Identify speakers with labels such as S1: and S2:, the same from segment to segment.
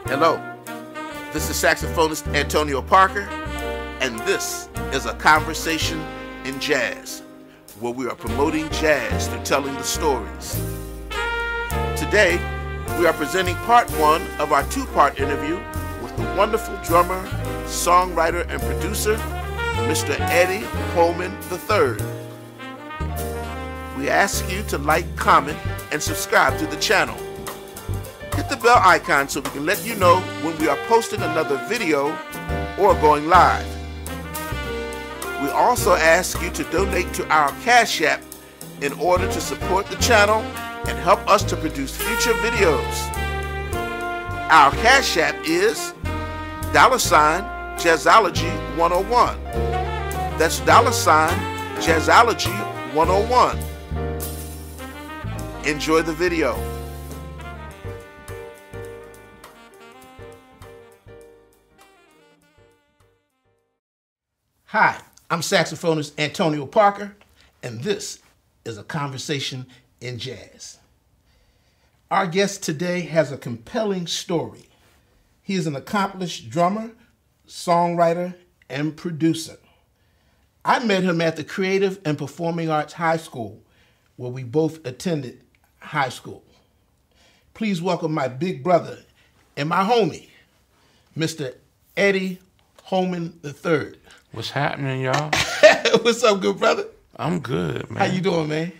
S1: Hello, this is saxophonist Antonio Parker, and this is a conversation in jazz, where we are promoting jazz through telling the stories. Today, we are presenting part one of our two-part interview with the wonderful drummer, songwriter, and producer, Mr. Eddie Holman III. We ask you to like, comment, and subscribe to the channel. Hit the bell icon so we can let you know when we are posting another video or going live. We also ask you to donate to our Cash App in order to support the channel and help us to produce future videos. Our Cash App is $Jazzology101. That's $Jazzology101. Enjoy the video. Hi, I'm saxophonist Antonio Parker, and this is a conversation in jazz. Our guest today has a compelling story. He is an accomplished drummer, songwriter, and producer. I met him at the Creative and Performing Arts High School, where we both attended high school. Please welcome my big brother and my homie, Mr. Eddie Holman III.
S2: What's happening, y'all?
S1: What's up, good brother?
S2: I'm good, man.
S1: How you doing, man?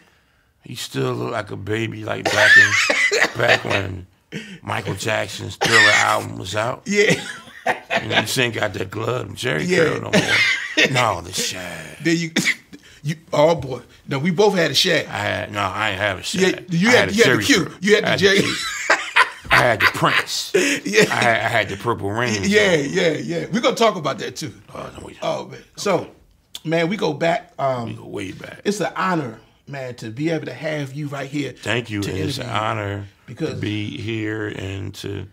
S2: You still look like a baby, like back when Michael Jackson's Thriller album was out.
S1: Yeah.
S2: You know, you ain't got that glove, Jerry curl no more. No, the shag.
S1: Then you, oh boy. No, we both had a shag.
S2: I ain't have a shag.
S1: Yeah, you had the Q. You had the J.
S2: I had the Prince.
S1: Yeah.
S2: I had the Purple Rain.
S1: Yeah. We're going to talk about that, too.
S2: Oh,
S1: man. So, man, we go back.
S2: We go way back.
S1: It's an honor, man, to be able to have you right here.
S2: Thank you. And it's an honor to be here and to,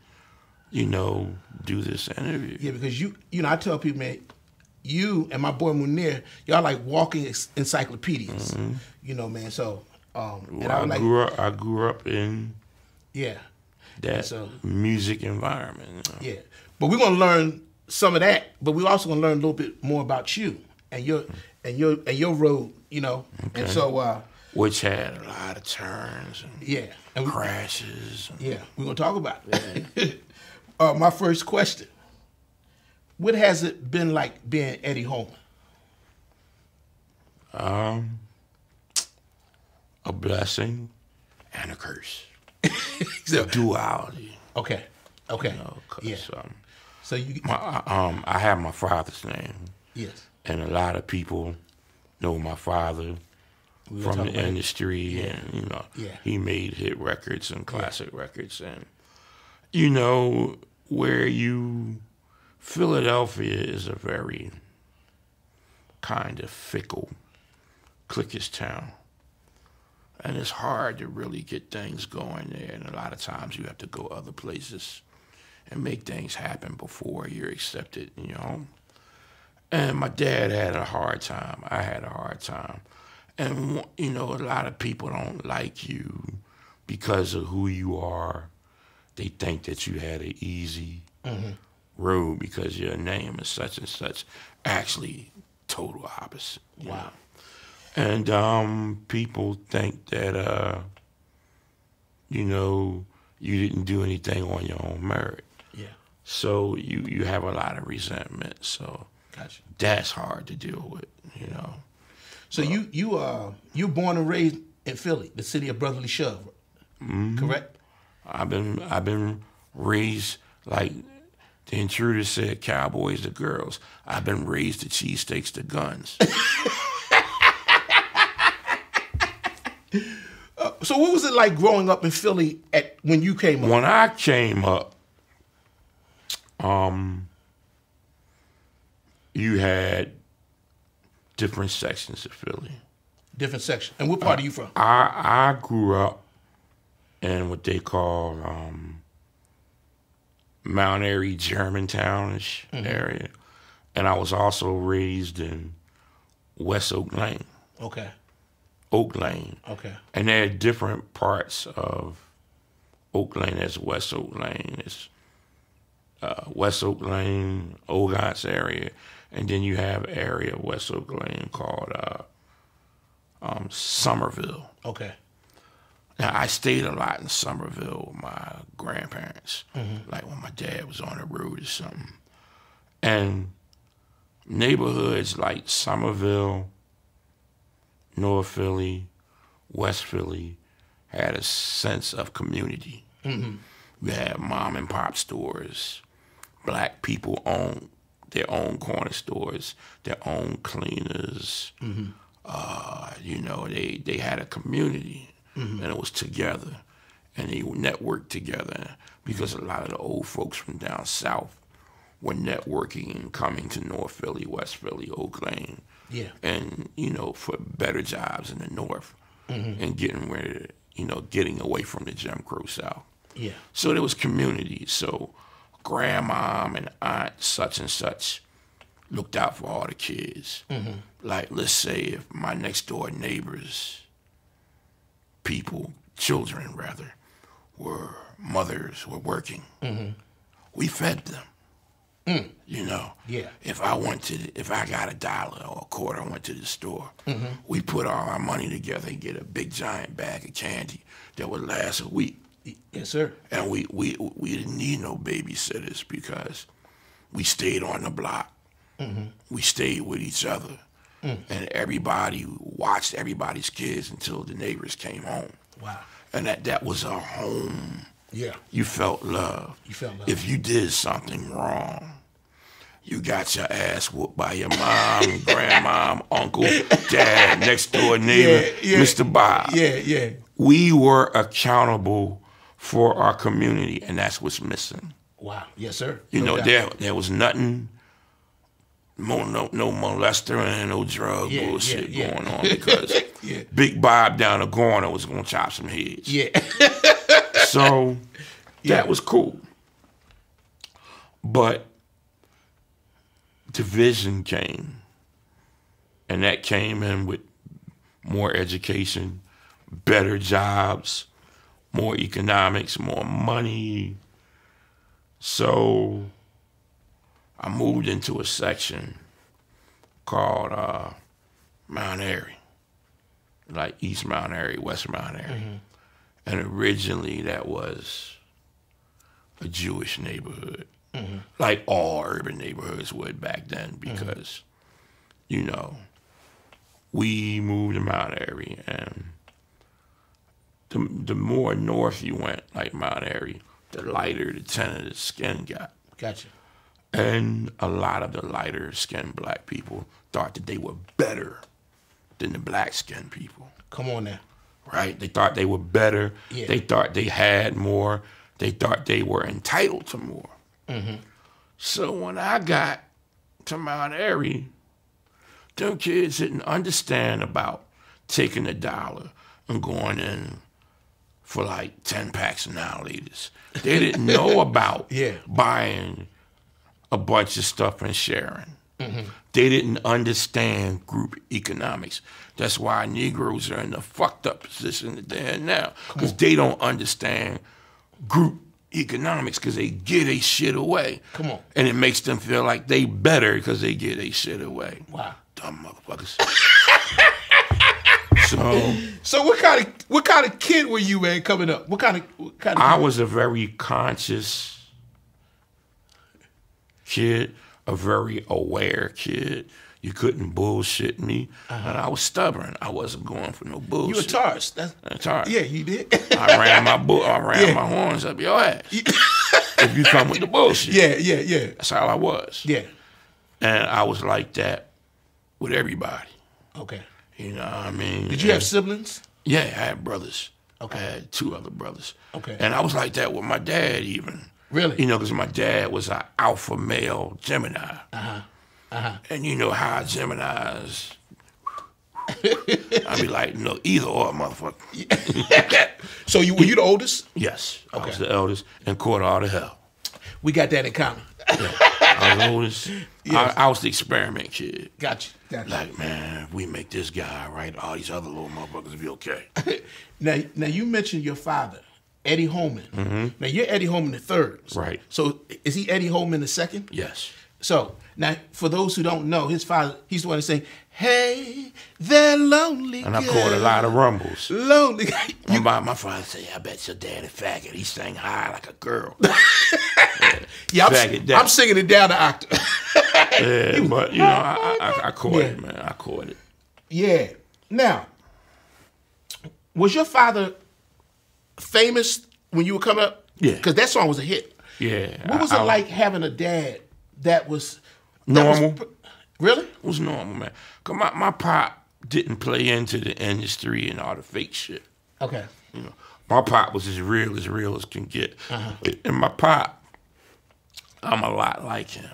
S2: do this interview.
S1: Yeah, because I tell people, man, you and my boy Munir, y'all like walking encyclopedias. Mm-hmm. Man. So,
S2: I grew up in that music environment.
S1: Yeah, but we're gonna learn some of that. But we're also gonna learn a little bit more about you and your road. Okay. And so
S2: which had a lot of turns and crashes.
S1: We're gonna talk about it. My first question: what has it been like being Eddie Holman?
S2: A blessing and a curse. So, duality.
S1: Okay. So you.
S2: I have my father's name.
S1: Yes.
S2: And a lot of people know my father from the industry, and he made hit records and classic records, and Philadelphia is a very kind of fickle, cliquish town. And it's hard to really get things going there. And a lot of times you have to go other places and make things happen before you're accepted, And my dad had a hard time. I had a hard time. And, a lot of people don't like you because of who you are. They think that you had an easy road because your name is such and such. Actually, total opposite.
S1: Wow.
S2: And people think that, you didn't do anything on your own merit.
S1: Yeah.
S2: So you have a lot of resentment. So
S1: gotcha.
S2: That's hard to deal with,
S1: So you born and raised in Philly, the city of brotherly shove, correct?
S2: I've been raised like the intruder said, cowboys to girls. I've been raised to cheesesteaks to guns.
S1: So what was it like growing up in Philly when you came up?
S2: When I came up, you had different sections of Philly.
S1: Different sections. And what part are you from?
S2: I grew up in what they call Mount Airy, Germantown-ish area. And I was also raised in West Oak Lane.
S1: Okay.
S2: Oak Lane.
S1: Okay.
S2: And there are different parts of Oak Lane. There's West Oak Lane. There's West Oak Lane, Ogontz area, and then you have an area of West Oak Lane called Somerville.
S3: Okay.
S2: Now, I stayed a lot in Somerville with my grandparents, like when my dad was on the road or something. And neighborhoods like Somerville, North Philly, West Philly had a sense of community. We had mom and pop stores. Black people owned their own corner stores, their own cleaners. You know, they had a community. And it was together, and they networked together because a lot of the old folks from down south were networking and coming to North Philly, West Philly, Oak Lane, and you know, for better jobs in the North, and getting rid, you know, getting away from the Jim Crow South. So there was community. So grandmom and aunt such and such looked out for all the kids. Like, let's say if my next door neighbors, children rather, mothers were working, we fed them. You know, if I got $1 or a quarter, I went to the store, we put all our money together and get a big giant bag of candy that would last a week.
S3: Yes, sir.
S2: And we didn't need no babysitters because we stayed on the block. We stayed with each other. And everybody watched everybody's kids until the neighbors came home.
S3: Wow.
S2: And that was our home.
S3: Yeah.
S2: You felt love.
S3: You felt love.
S2: If you did something wrong, you got your ass whooped by your mom, grandmom, uncle, dad, next door neighbor, Mr. Bob. We were accountable for our community, and that's what's missing.
S3: Wow. Yes, sir.
S2: You know, there was nothing, no molester and no drug bullshit going on because Big Bob down the corner was going to chop some heads. So that was cool. But division came, and that came in with more education, better jobs, more economics, more money. So I moved into a section called Mount Airy, like East Mount Airy, West Mount Airy. And originally that was a Jewish neighborhood, like all urban neighborhoods would back then because, you know, we moved to Mount Airy, and the more north you went, like Mount Airy, the lighter the tint of the skin got.
S3: Gotcha.
S2: And a lot of the lighter skinned black people thought that they were better than the black skinned people.
S3: Come on now.
S2: Right? They thought they were better. They thought they had more. They thought they were entitled to more. So when I got to Mount Airy, them kids didn't understand about taking $1 and going in for like 10 packs of 9-liters. They didn't know about buying a bunch of stuff and sharing. They didn't understand group economics. That's why Negroes are in the fucked up position that they're in now, because they don't understand group economics because they give their shit away.
S3: Come on.
S2: And it makes them feel like they better because they give their shit away.
S3: Wow.
S2: Dumb motherfuckers.
S3: So what kind of kid were you, man, coming up? What kind of
S2: I was a very conscious kid, a very aware kid. You couldn't bullshit me, and I was stubborn. I wasn't going for no bullshit.
S3: You a Taurus.
S2: Taurus.
S3: Yeah, you did.
S2: I ran my horns up your ass. If you come with the bullshit.
S3: Yeah.
S2: That's how I was.
S3: Yeah.
S2: And I was like that with everybody.
S3: Okay.
S2: You know what I mean?
S3: Did you have siblings?
S2: Yeah, I had brothers.
S3: Okay.
S2: I had 2 other brothers.
S3: Okay.
S2: And I was like that with my dad even.
S3: Really?
S2: You know, because my dad was an alpha male Gemini. And you know how Geminis, I'd be like, no, either or, motherfucker.
S3: So were you the oldest?
S2: Yes.
S3: Okay.
S2: I was the eldest and caught all the hell.
S3: We got that in common.
S2: Yeah. I was the oldest. Yes. I was the experiment kid.
S3: Gotcha.
S2: Like, man, if we make this guy right, all these other little motherfuckers will be okay.
S3: Now you mentioned your father. Eddie Holman. Now you're Eddie Holman III.
S2: Right.
S3: So is he Eddie Holman II?
S2: Yes.
S3: So now, for those who don't know, his father, he's the one to say, "Hey, they're lonely."
S2: And I caught a lot of rumbles.
S3: Lonely.
S2: My father said, "I bet your daddy faggot. He sang high like a girl."
S3: Yeah,
S2: Faggot
S3: I'm singing it down the octave.
S2: Yeah, but you know, I caught it, man. I caught it.
S3: Yeah. Now, was your father famous when you were coming up?
S2: Yeah.
S3: Because that song was a hit.
S2: Yeah.
S3: What was it like having a dad that was
S2: normal?
S3: Really?
S2: It was normal, man. Cause my pop didn't play into the industry and all the fake shit.
S3: Okay.
S2: You know, my pop was as real as can get. And my pop, I'm a lot like him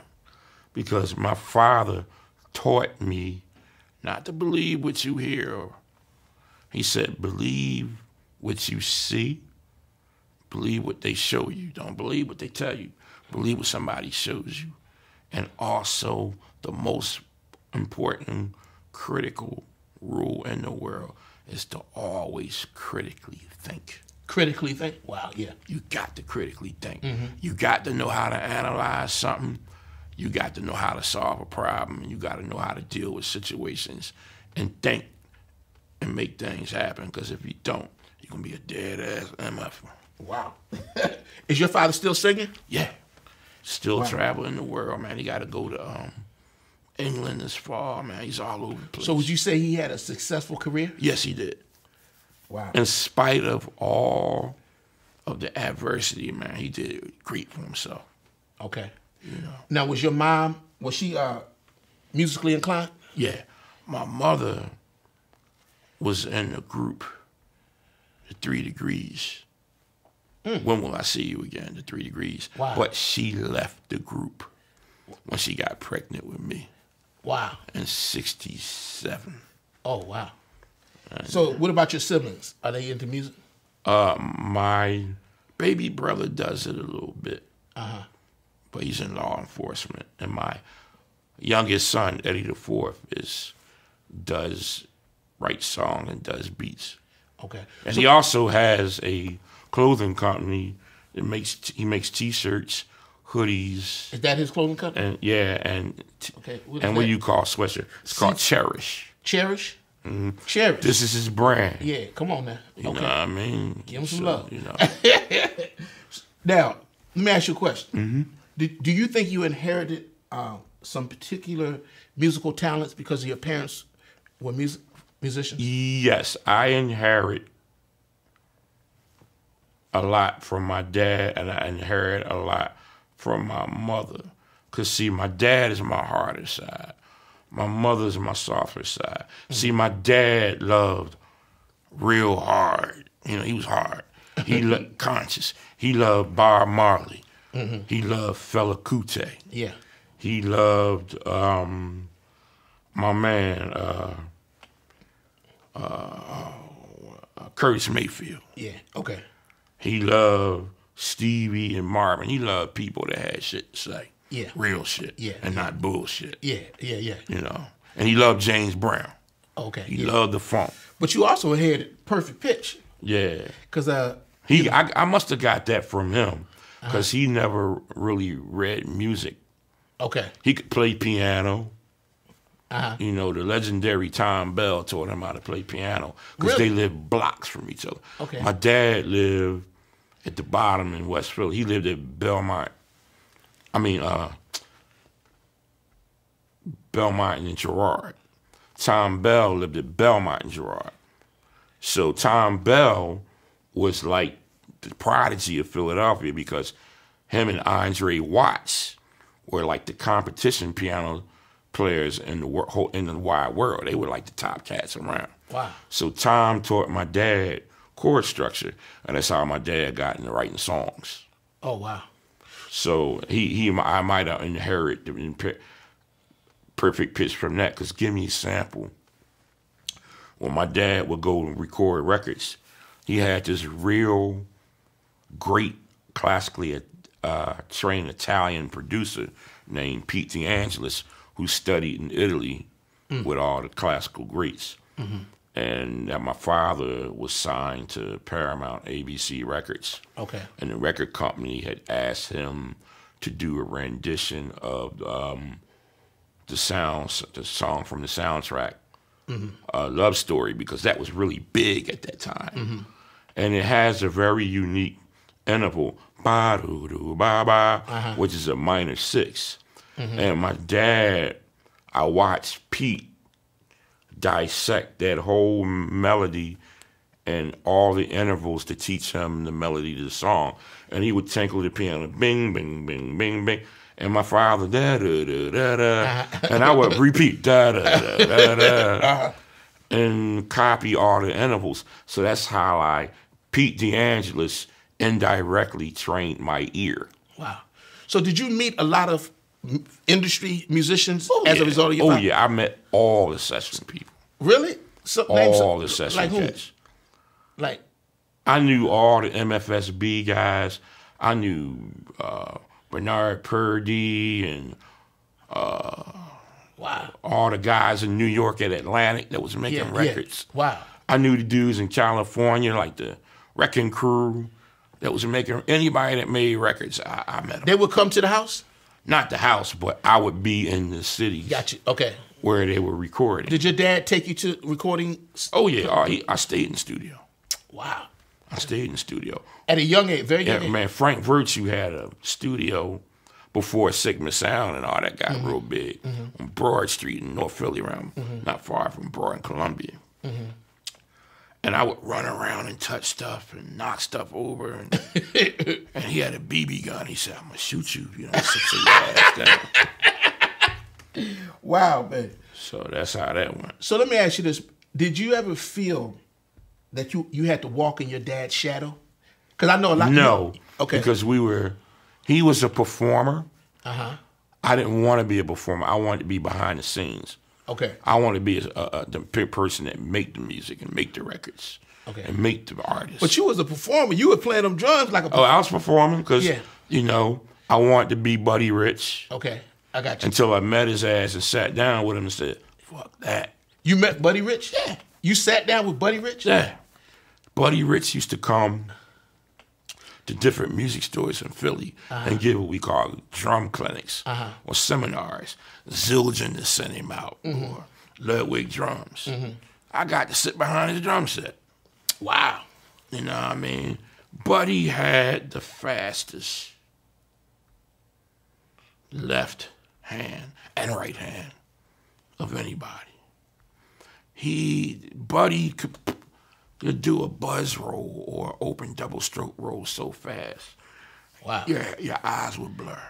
S2: because my father taught me not to believe what you hear. He said, believe what you see. Believe what they show you. Don't believe what they tell you. Believe what somebody shows you. And also, the most important critical rule in the world is to always critically think.
S3: Critically think? Wow, yeah.
S2: You got to critically think. You got to know how to analyze something. You got to know how to solve a problem. You got to know how to deal with situations and think and make things happen. Because if you don't, you're going to be a dead-ass MF.
S3: Wow. Is your father still singing?
S2: Yeah. Still traveling the world, man. He got to go to England this fall, man. He's all over the place.
S3: So would you say he had a successful career?
S2: Yes, he did.
S3: Wow.
S2: In spite of all of the adversity, man, he did great for himself.
S3: Okay.
S2: You know.
S3: Now, was your mom, was she musically inclined?
S2: Yeah. My mother was in the group, the 3 Degrees. When will I see you again, the 3 Degrees?
S3: Wow.
S2: But she left the group when she got pregnant with me.
S3: Wow.
S2: In '67.
S3: Oh, wow. So what about your siblings? Are they into music?
S2: My baby brother does it a little bit. But he's in law enforcement. And my youngest son, Eddie IV, does write songs and does beats.
S3: Okay.
S2: And he also has a clothing company that makes T-shirts, hoodies.
S3: Is that his clothing company?
S2: And yeah, and
S3: okay.
S2: What do you call sweatshirt? It's called Cherish.
S3: Cherish? Cherish.
S2: This is his brand.
S3: Yeah, come on now.
S2: You know what I mean?
S3: Give him some love.
S2: You know.
S3: Now, let me ask you a question. Do you think you inherited some particular musical talents because your parents were musicians?
S2: Yes, I inherit a lot from my dad, and I inherit a lot from my mother. Because, see, my dad is my harder side. My mother's my softer side. See, my dad loved real hard. You know, he was hard. He loved conscious. He loved Bob Marley. He loved Fela Kuti.
S3: Yeah.
S2: He loved my man, Curtis Mayfield.
S3: Yeah, okay.
S2: He loved Stevie and Marvin. He loved people that had shit to say.
S3: Yeah.
S2: Real shit.
S3: Yeah.
S2: And not bullshit.
S3: Yeah. You
S2: know. And he loved James Brown.
S3: Okay.
S2: He loved the funk.
S3: But you also inherited perfect pitch.
S2: Yeah.
S3: Because
S2: I must have got that from him. Because he never really read music.
S3: Okay.
S2: He could play piano. You know, the legendary Tom Bell taught him how to play piano because they lived blocks from each other.
S3: Okay.
S2: My dad lived at the bottom in West Philly. He lived at Belmont. Belmont and Girard. Tom Bell lived at Belmont and Girard. So Tom Bell was like the prodigy of Philadelphia because him and Andre Watts were like the competition piano players in the wide world. They were like the top cats around.
S3: Wow. So
S2: Tom taught my dad chord structure, and that's how my dad got into writing songs.
S3: Oh, wow.
S2: So I might have inherited the perfect pitch from that, because give me a sample. When my dad would go and record records, he had this real great classically trained Italian producer named Pete DeAngelis, who studied in Italy with all the classical greats. and that my father was signed to Paramount ABC Records.
S3: Okay.
S2: And the record company had asked him to do a rendition of the song from the soundtrack, Love Story, because that was really big at that time. And it has a very unique interval, ba-do-do-ba-ba, which is a minor 6. And my dad, I watched Pete dissect that whole melody and all the intervals to teach him the melody to the song. And he would tinkle the piano, bing, bing, bing, bing, bing. And my father, da-da-da-da-da. And I would repeat, da-da-da-da-da, and copy all the intervals. So that's how Pete DeAngelis indirectly trained my ear.
S3: Wow. So did you meet a lot of industry musicians as a result of your father?
S2: Yeah, I met all the session people.
S3: Really? So,
S2: all the session cats.
S3: Like?
S2: I knew all the MFSB guys. I knew Bernard Purdie and all the guys in New York at Atlantic that was making records.
S3: Wow.
S2: I knew the dudes in California, like the Wrecking Crew, that was making, anybody that made records, I met them.
S3: They would come to the house?
S2: Not the house, but I would be in the cities.
S3: Got you. Okay.
S2: Where they were recording.
S3: Did your dad take you to recording?
S2: Oh, yeah. I stayed in the studio.
S3: Wow.
S2: I stayed in the studio.
S3: At a young age, very young age?
S2: Man, Frank Virtue had a studio before Sigma Sound and all that got real big on Broad Street in North Philly, around not far from Broad and Columbia. And I would run around and touch stuff and knock stuff over. And, and he had a BB gun. He said, "I'm going to shoot you if you don't sit your ass down."
S3: Wow, man.
S2: So that's how that went.
S3: So let me ask you this. Did you ever feel that you had to walk in your dad's shadow? Because I know a lot.
S2: No.
S3: Okay.
S2: Because he was a performer. I didn't want to be a performer. I wanted to be behind the scenes.
S3: Okay.
S2: I wanted to be the person that make the music and make the records.
S3: Okay.
S2: And make the artists.
S3: But you was a performer. You were playing them drums like a performer.
S2: Oh, I was performing because, you know, I wanted to be Buddy Rich.
S3: Okay. I got you.
S2: Until I met his ass and sat down with him and said, "Fuck that."
S3: You met Buddy Rich?
S2: Yeah.
S3: You sat down with Buddy Rich?
S2: Yeah. Buddy Rich used to come to different music stores in Philly and give what we call drum clinics or seminars. Zildjian to send him out or Ludwig drums. I got to sit behind his drum set.
S3: Wow.
S2: You know what I mean? Buddy had the fastest left hand and right hand of anybody. Buddy could do a buzz roll or open double stroke roll so fast.
S3: Wow.
S2: Your eyes would blur.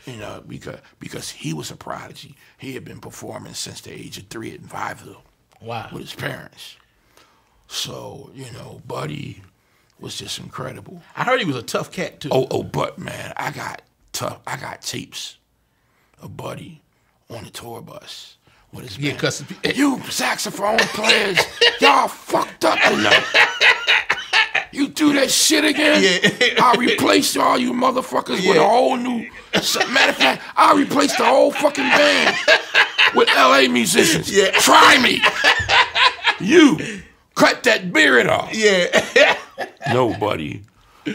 S2: You know, because he was a prodigy. He had been performing since the age of 3 in Viveville.
S3: Wow.
S2: With his parents. So, you know, Buddy was just incredible.
S3: I heard he was a tough cat too.
S2: But man, I got tapes of Buddy on the tour bus with his band.
S3: Cause
S2: you saxophone players, y'all fucked up tonight. You do that shit again? I'll replace all you motherfuckers with a whole new. Matter of fact, I'll replace the whole fucking band with LA musicians. Try me. You cut that beard off. Nobody.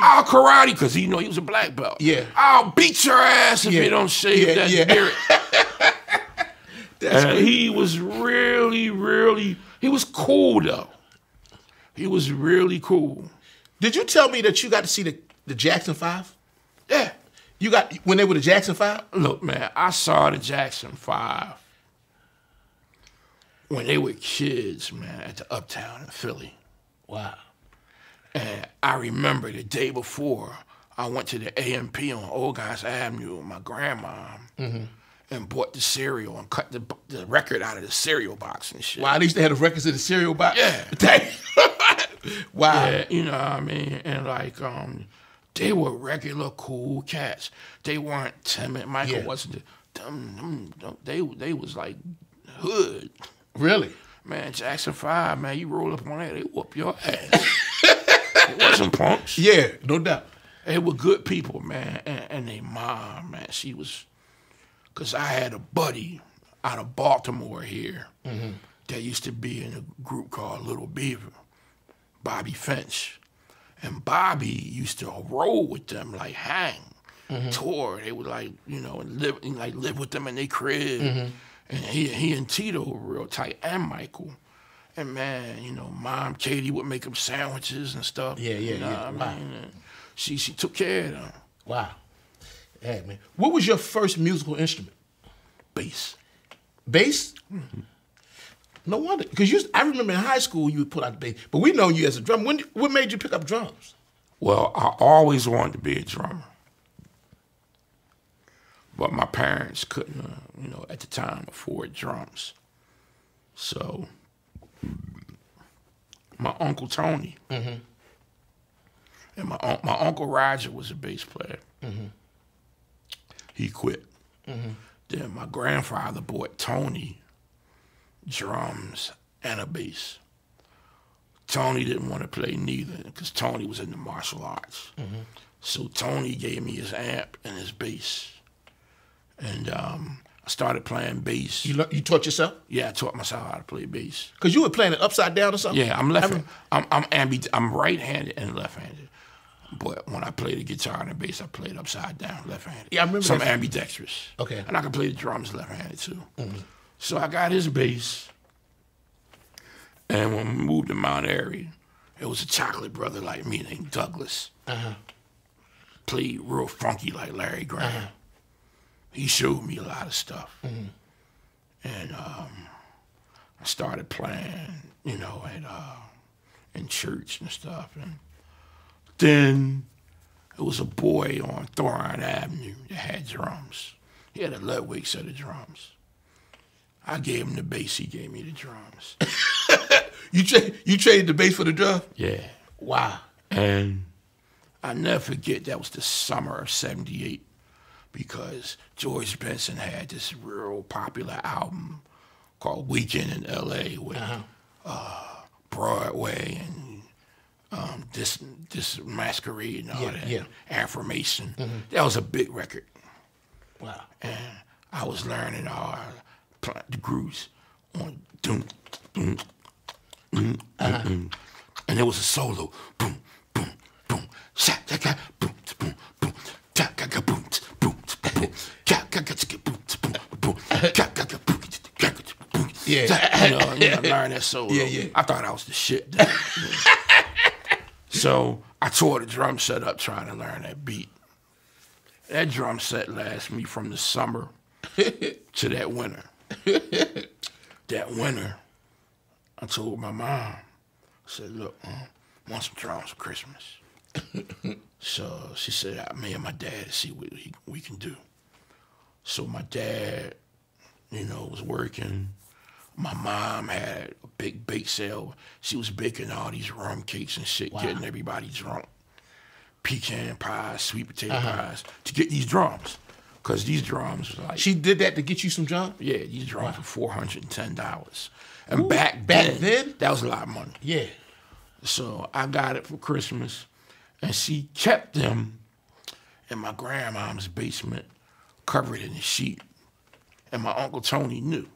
S2: I'll karate because he know he was a black belt. I'll beat your ass if you don't shave that beard. And he was really, he was cool though. He was really cool.
S3: Did you tell me that you got to see the Jackson 5?
S2: Yeah.
S3: You got, when they were the Jackson 5?
S2: Look, man, I saw the Jackson 5 when they were kids, man, at the Uptown in Philly.
S3: Wow.
S2: And I remember the day before, I went to the AMP on Old Guys Avenue with my grandma and bought the cereal and cut the record out of the cereal box and shit.
S3: Wow, they used to have the records in the cereal box?
S2: Yeah.
S3: Wow.
S2: Yeah, you know what I mean? And like, they were regular cool cats. They weren't timid. Michael wasn't. They was like hood.
S3: Really?
S2: Man, Jackson 5, man, you roll up on that, they whoop your ass. It wasn't punks.
S3: Yeah, no doubt.
S2: They were good people, man. And they mom, man, she was, because I had a buddy out of Baltimore here that used to be in a group called Little Beaver, Bobby Finch. And Bobby used to roll with them, like hang, tour. They would like, you know, live with them in their crib. And he and Tito were real tight, and Michael. And man, you know, Mom Katie would make them sandwiches and stuff.
S3: Yeah.
S2: I mean,
S3: Wow.
S2: She took care of them.
S3: Wow. Yeah, man. What was your first musical instrument?
S2: Bass.
S3: Bass? No wonder. Because I remember in high school you would put out the bass. But we know you as a drummer. What made you pick up drums?
S2: Well, I always wanted to be a drummer. But my parents couldn't, you know, at the time afford drums. So my Uncle Tony and my Uncle Roger was a bass player. He quit. Then my grandfather bought Tony drums and a bass. Tony didn't want to play neither because Tony was in the martial arts. So Tony gave me his amp and his bass. And I started playing bass.
S3: You taught yourself?
S2: Yeah, I taught myself how to play bass.
S3: Because you were playing it upside down or something?
S2: Yeah, I'm I'm right-handed and left-handed. But when I play the guitar and the bass, I play it upside down, left-handed.
S3: Yeah, I remember
S2: So I'm
S3: that.
S2: ambidextrous.
S3: Okay.
S2: And I can play the drums left-handed too. So I got his bass. And when we moved to Mount Airy, it was a chocolate brother like me named Douglas. Played real funky like Larry Graham. He showed me a lot of stuff. And I started playing, you know, in church and stuff. And then there was a boy on Thoron Avenue that had drums. He had a Ludwig set of drums. I gave him the bass, he gave me the drums.
S3: You traded the bass for the drum?
S2: Yeah.
S3: Wow.
S2: And I never forget, that was the summer of '78, because George Benson had this real popular album called Weekend in L.A. with Broadway and this Masquerade and all that, Affirmation. That was a big record.
S3: Wow.
S2: And I was learning all the grooves on doom, doom, doom, doom. And there was a solo, boom, boom, boom, shak, boom, boom, boom, boom, boom, boom,
S3: Yeah.
S2: You know, learn that solo.
S3: Yeah.
S2: I thought I was the shit. So I tore the drum set up trying to learn that beat. That drum set lasted me from the summer to that winter. That winter, I told my mom, I said, look, I want some drums for Christmas. So she said, me and my dad to see what we can do. So my dad, you know, was working. My mom had a big bake sale. She was baking all these rum cakes and shit, getting everybody drunk. Pecan pies, sweet potato pies, to get these drums. Because these drums was like...
S3: She did that to get you some drums?
S2: Yeah, these drums were $410. And
S3: Ooh,
S2: back then, that was a lot of money.
S3: Yeah.
S2: So I got it for Christmas, and she kept them in my grandma's basement, covered in a sheet. And my Uncle Tony knew.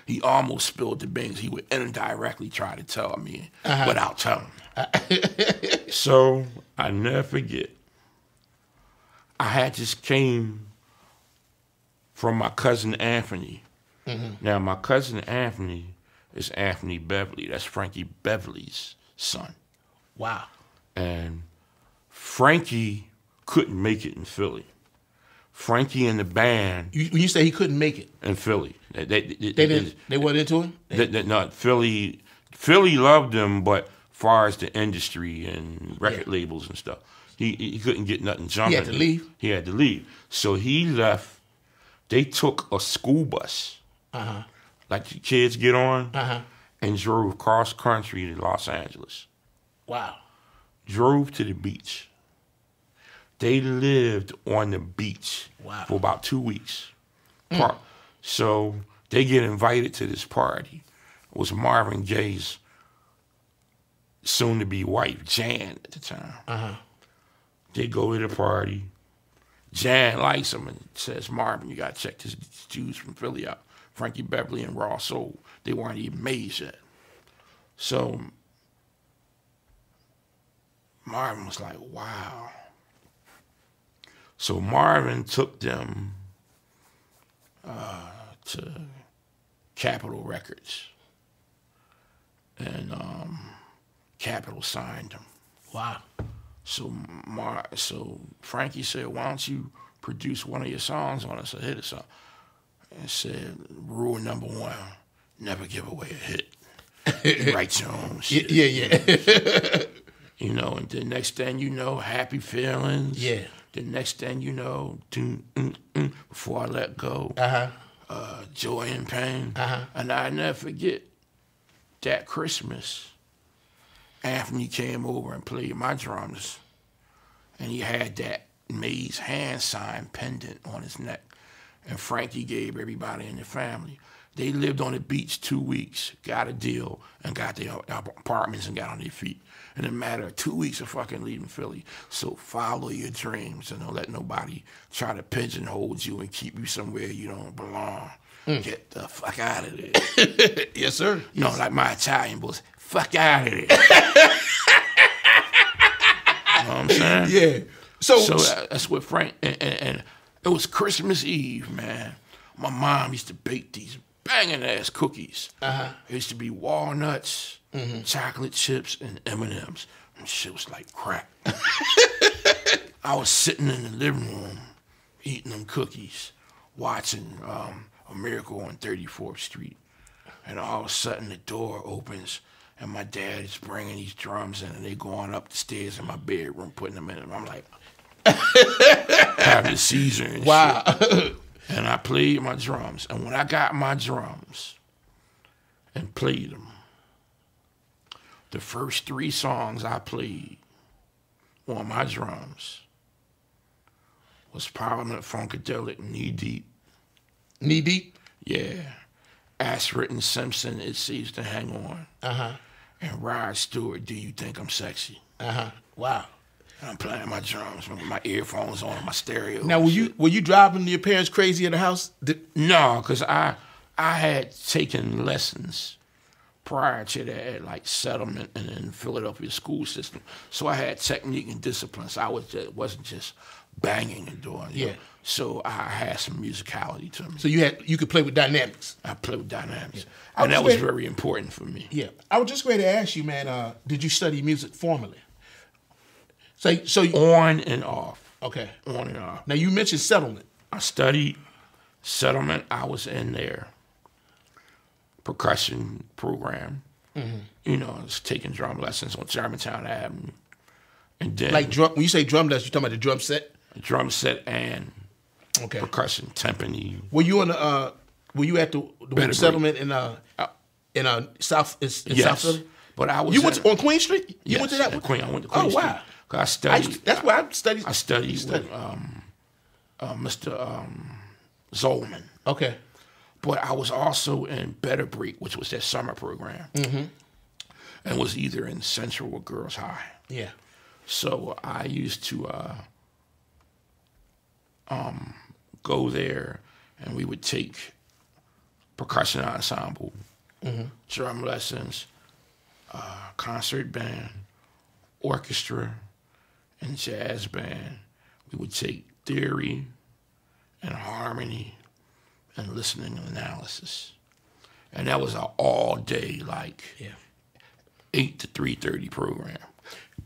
S2: He almost spilled the beans. He would indirectly try to tell me without telling me. So I never forget. I had this came from my cousin Anthony. Now, my cousin Anthony is Anthony Beverly. That's Frankie Beverly's son.
S3: Wow.
S2: And Frankie couldn't make it in Philly. Frankie and the band...
S3: When you say he couldn't make it?
S2: In Philly.
S3: They weren't into him?
S2: No, Philly loved him, but far as the industry and record labels and stuff, he couldn't get nothing jumping.
S3: He had to leave?
S2: He had to leave. So he left. They took a school bus, like the kids get on, and drove cross country to Los Angeles.
S3: Wow.
S2: Drove to the beach. They lived on the beach for about 2 weeks. So they get invited to this party. It was Marvin Gaye's soon-to-be wife, Jan, at the time. They go to the party. Jan likes him and says, Marvin, you got to check this dudes from Philly out. Frankie Beverly and Raw Soul. They weren't even made yet. So Marvin was like, wow. So Marvin took them to Capitol Records, and Capitol signed them.
S3: Wow.
S2: So Frankie said, why don't you produce one of your songs on us, a hit or something? And said, rule number 1, never give away a hit. You write your own shit.
S3: Yeah.
S2: You know, and the next thing you know, Happy Feelings.
S3: Yeah.
S2: The next thing you know, Before I Let Go. Joy and Pain. And I never forget that Christmas, Anthony came over and played my drums, and he had that Mays hand sign pendant on his neck, and Frankie gave everybody in the family. They lived on the beach 2 weeks, got a deal, and got their apartments and got on their feet. In a matter of 2 weeks of fucking leaving Philly. So follow your dreams and don't let nobody try to pigeonhole you and keep you somewhere you don't belong. Get the fuck out of there.
S3: Yes, sir.
S2: You know, like my Italian boys, fuck out of there. You know what I'm saying?
S3: Yeah. So
S2: that's what Frank, and it was Christmas Eve, man. My mom used to bake these banging ass cookies. It used to be walnuts, chocolate chips, and M&Ms. And shit was like crack. I was sitting in the living room eating them cookies, watching A Miracle on 34th Street. And all of a sudden the door opens and my dad is bringing these drums in and they going up the stairs in my bedroom, putting them in. And I'm like, having a seizure and shit. And I played my drums. And when I got my drums and played them, the first 3 songs I played on my drums was Parliament Funkadelic, Knee Deep.
S3: Knee Deep?
S2: Yeah. Ashford and Simpson, It Seems to Hang On. And Rod Stewart, Do You Think I'm Sexy?
S3: Wow.
S2: And I'm playing my drums with my earphones on, my stereo.
S3: Now, were you driving your parents crazy at the house?
S2: No, because I had taken lessons prior to that at like Settlement and in Philadelphia school system. So I had technique and discipline. So I wasn't just banging and doing it.
S3: Yeah.
S2: So I had some musicality to me.
S3: So you could play with dynamics.
S2: I played with dynamics.
S3: Yeah.
S2: And that was very important for me.
S3: Yeah. I was just ready to ask you, man, did you study music formally? So
S2: on and off.
S3: Okay.
S2: On and off.
S3: Now, you mentioned Settlement.
S2: I studied Settlement. I was in their percussion program. You know, I was taking drum lessons on Germantown Avenue. And then
S3: Like when you say drum lessons, you're talking about the drum set?
S2: Drum set and
S3: Okay.
S2: percussion, timpani.
S3: Were you on the were you at the Settlement in South South Philly?
S2: But I was
S3: You went on Queen Street? You went to that one?
S2: Queen. I went to Queen Street.
S3: Wow.
S2: 'Cause I studied.
S3: That's where I studied.
S2: I studied with Mr. Zolman.
S3: Okay.
S2: But I was also in Better Break, which was their summer program. And was either in Central or Girls High.
S3: Yeah.
S2: So I used to go there, and we would take percussion ensemble, drum lessons, concert band, orchestra, and jazz band. We would take theory and harmony and listening and analysis. And that was an all-day, 8 to 3:30 program.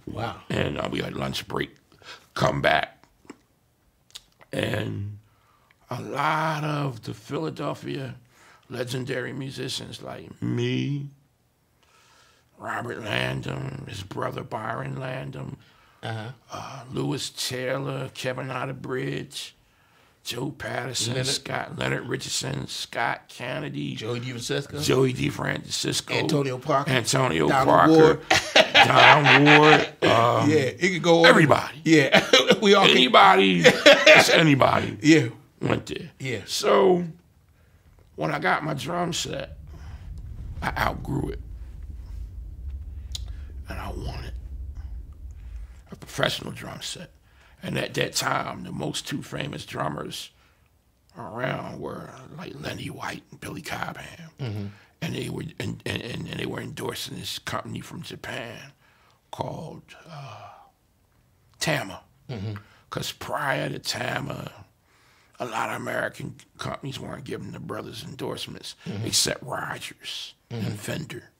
S3: Wow.
S2: And we had lunch break, come back. And a lot of the Philadelphia legendary musicians like me, Robert Landon, his brother Byron Landon, Lewis Taylor, Kevin Otterbridge, Joe Patterson, Leonard Richardson, Scott Kennedy,
S3: Joey
S2: DeFrancisco,
S3: Antonio Parker,
S2: Donald Ward. Don Ward.
S3: Yeah, it could go on.
S2: Everybody.
S3: Yeah. We all
S2: anybody. It's anybody.
S3: Yeah.
S2: Went there.
S3: Yeah.
S2: So when I got my drum set, I outgrew it. And I wanted a professional drum set. And at that time, the most 2 famous drummers around were like Lenny White and Billy Cobham, and they were and they were endorsing this company from Japan called Tama, because prior to Tama, a lot of American companies weren't giving the brothers endorsements except Rogers and Fender.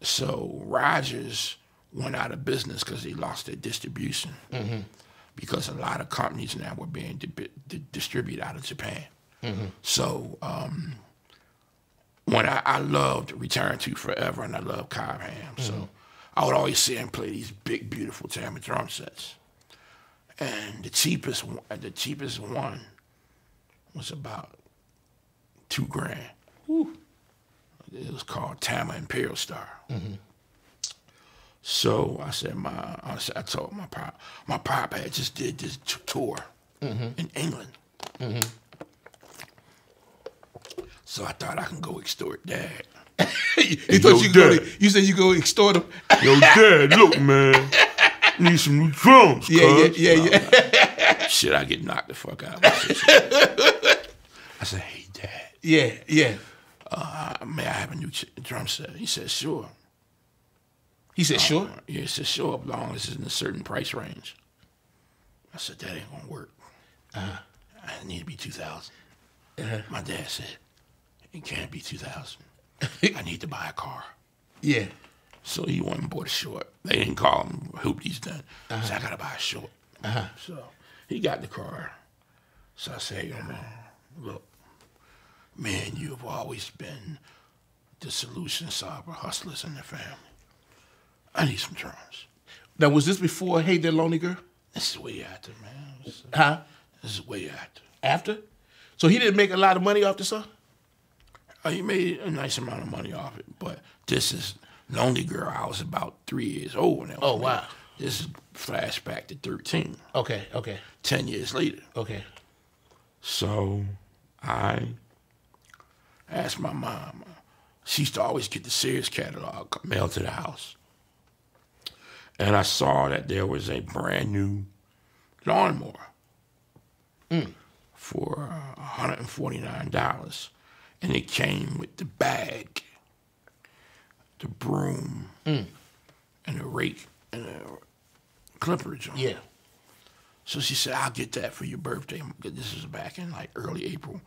S2: So Rogers went out of business because they lost their distribution. Because a lot of companies now were being distributed out of Japan. So when I loved Return to Forever and I loved Cobham, so I would always see him play these big, beautiful Tama drum sets. And the cheapest one was about $2,000. It was called Tama Imperial Star. So I said, I told my pop had just did this tour in England. So I thought I can go extort Dad.
S3: You said you go extort him.
S2: Yo, Dad, look, man, need some new drums.
S3: Yeah.
S2: Shit, I get knocked the fuck out. I said, hey, Dad.
S3: Yeah.
S2: May I have a new drum set? He said, sure.
S3: He said, sure?
S2: Yeah, he said, sure, as long as it's in a certain price range. I said, that ain't gonna work. I need to be 2,000. My dad said, it can't be 2,000. I need to buy a car.
S3: Yeah.
S2: So he went and bought a short. They didn't call him Hoopty's done. So I gotta buy a short. So he got the car. So I said, yo, man, look, man, you've always been the solution solver, hustlers in the family. I need some drums.
S3: Now, was this before Hey There Lonely Girl?
S2: This is way after, man. This is way after.
S3: After? So he didn't make a lot of money off the song?
S2: He made a nice amount of money off it, but this is Lonely Girl. I was about 3 years old when that was made.
S3: Wow.
S2: This is flashback to 13.
S3: Okay.
S2: 10 years later.
S3: Okay.
S2: So I asked my mom. She used to always get the Sears catalog mailed to the house. And I saw that there was a brand new lawnmower for $149. And it came with the bag, the broom, and the rake, and the clipper joint.
S3: Yeah.
S2: So she said, I'll get that for your birthday. This was back in like early April.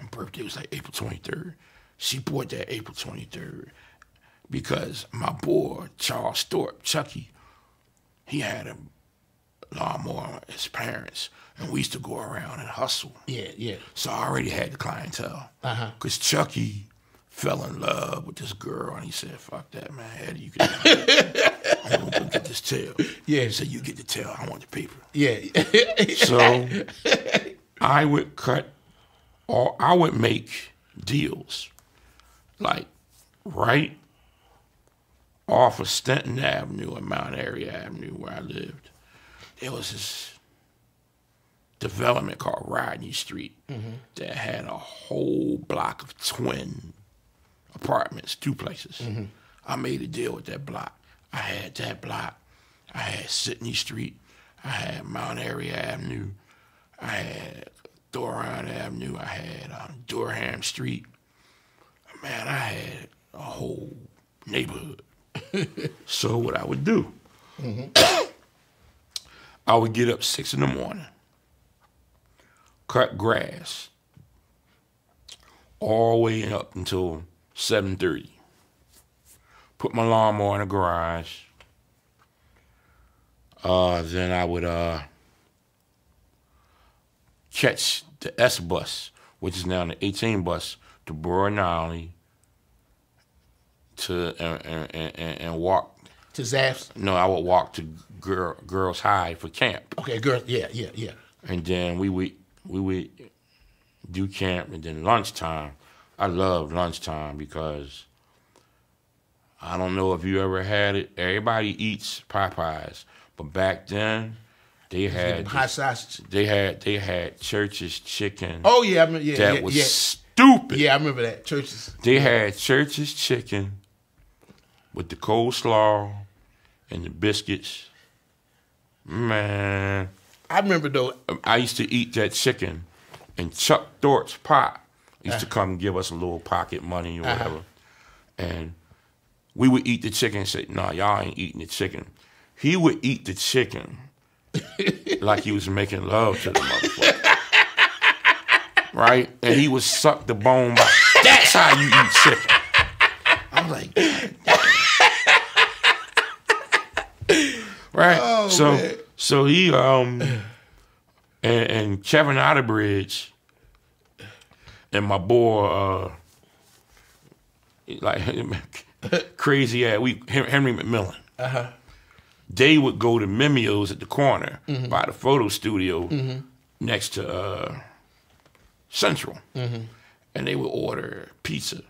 S2: My birthday was like April 23rd. She bought that April 23rd because my boy, Charles Thorpe, Chucky, he had a lawnmower with his parents, and we used to go around and hustle.
S3: Yeah.
S2: So I already had the clientele. Because Chucky fell in love with this girl, and he said, fuck that, man. Eddie, you can I'm going to go get this tail.
S3: Yeah.
S2: He said, you get the tail. I want the paper.
S3: Yeah.
S2: So I would make deals like right off of Stanton Avenue and Mount Airy Avenue where I lived. There was this development called Rodney Street that had a whole block of twin apartments, duplexes. I made a deal with that block. I had that block. I had Sydney Street. I had Mount Airy Avenue. I had Doran Avenue. I had Durham Street. Man, I had a whole neighborhood. So what I would do, I would get up 6 in the morning, cut grass, all the way up until 7:30. Put my lawnmower in the garage. Then I would catch the S bus, which is now the 18 bus, to Broad Nolly and walk
S3: To Zaff's?
S2: No, I would walk to Girls High for camp.
S3: Okay, girl. Yeah.
S2: And then we would do camp, and then lunchtime. I love lunchtime because I don't know if you ever had it. Everybody eats Popeyes, but back then they had
S3: hot sausage.
S2: They had Church's chicken.
S3: Oh yeah, I remember,
S2: that was stupid.
S3: Yeah, I remember that. Church's.
S2: They had Church's chicken with the coleslaw and the biscuits. Man,
S3: I remember though.
S2: I used to eat that chicken And Chuck Thorpe's pop used to come give us a little pocket money or whatever. And we would eat the chicken and say, "No, y'all ain't eating the chicken." He would eat the chicken like he was making love to the motherfucker. Right? And he would suck the bone back. That's how you eat chicken. I'm like, right?
S3: Oh,
S2: so he and Kevin Otterbridge and my boy like crazy ass Henry McMillan. They would go to Mimio's at the corner by the photo studio next to Central, and they would order pizza,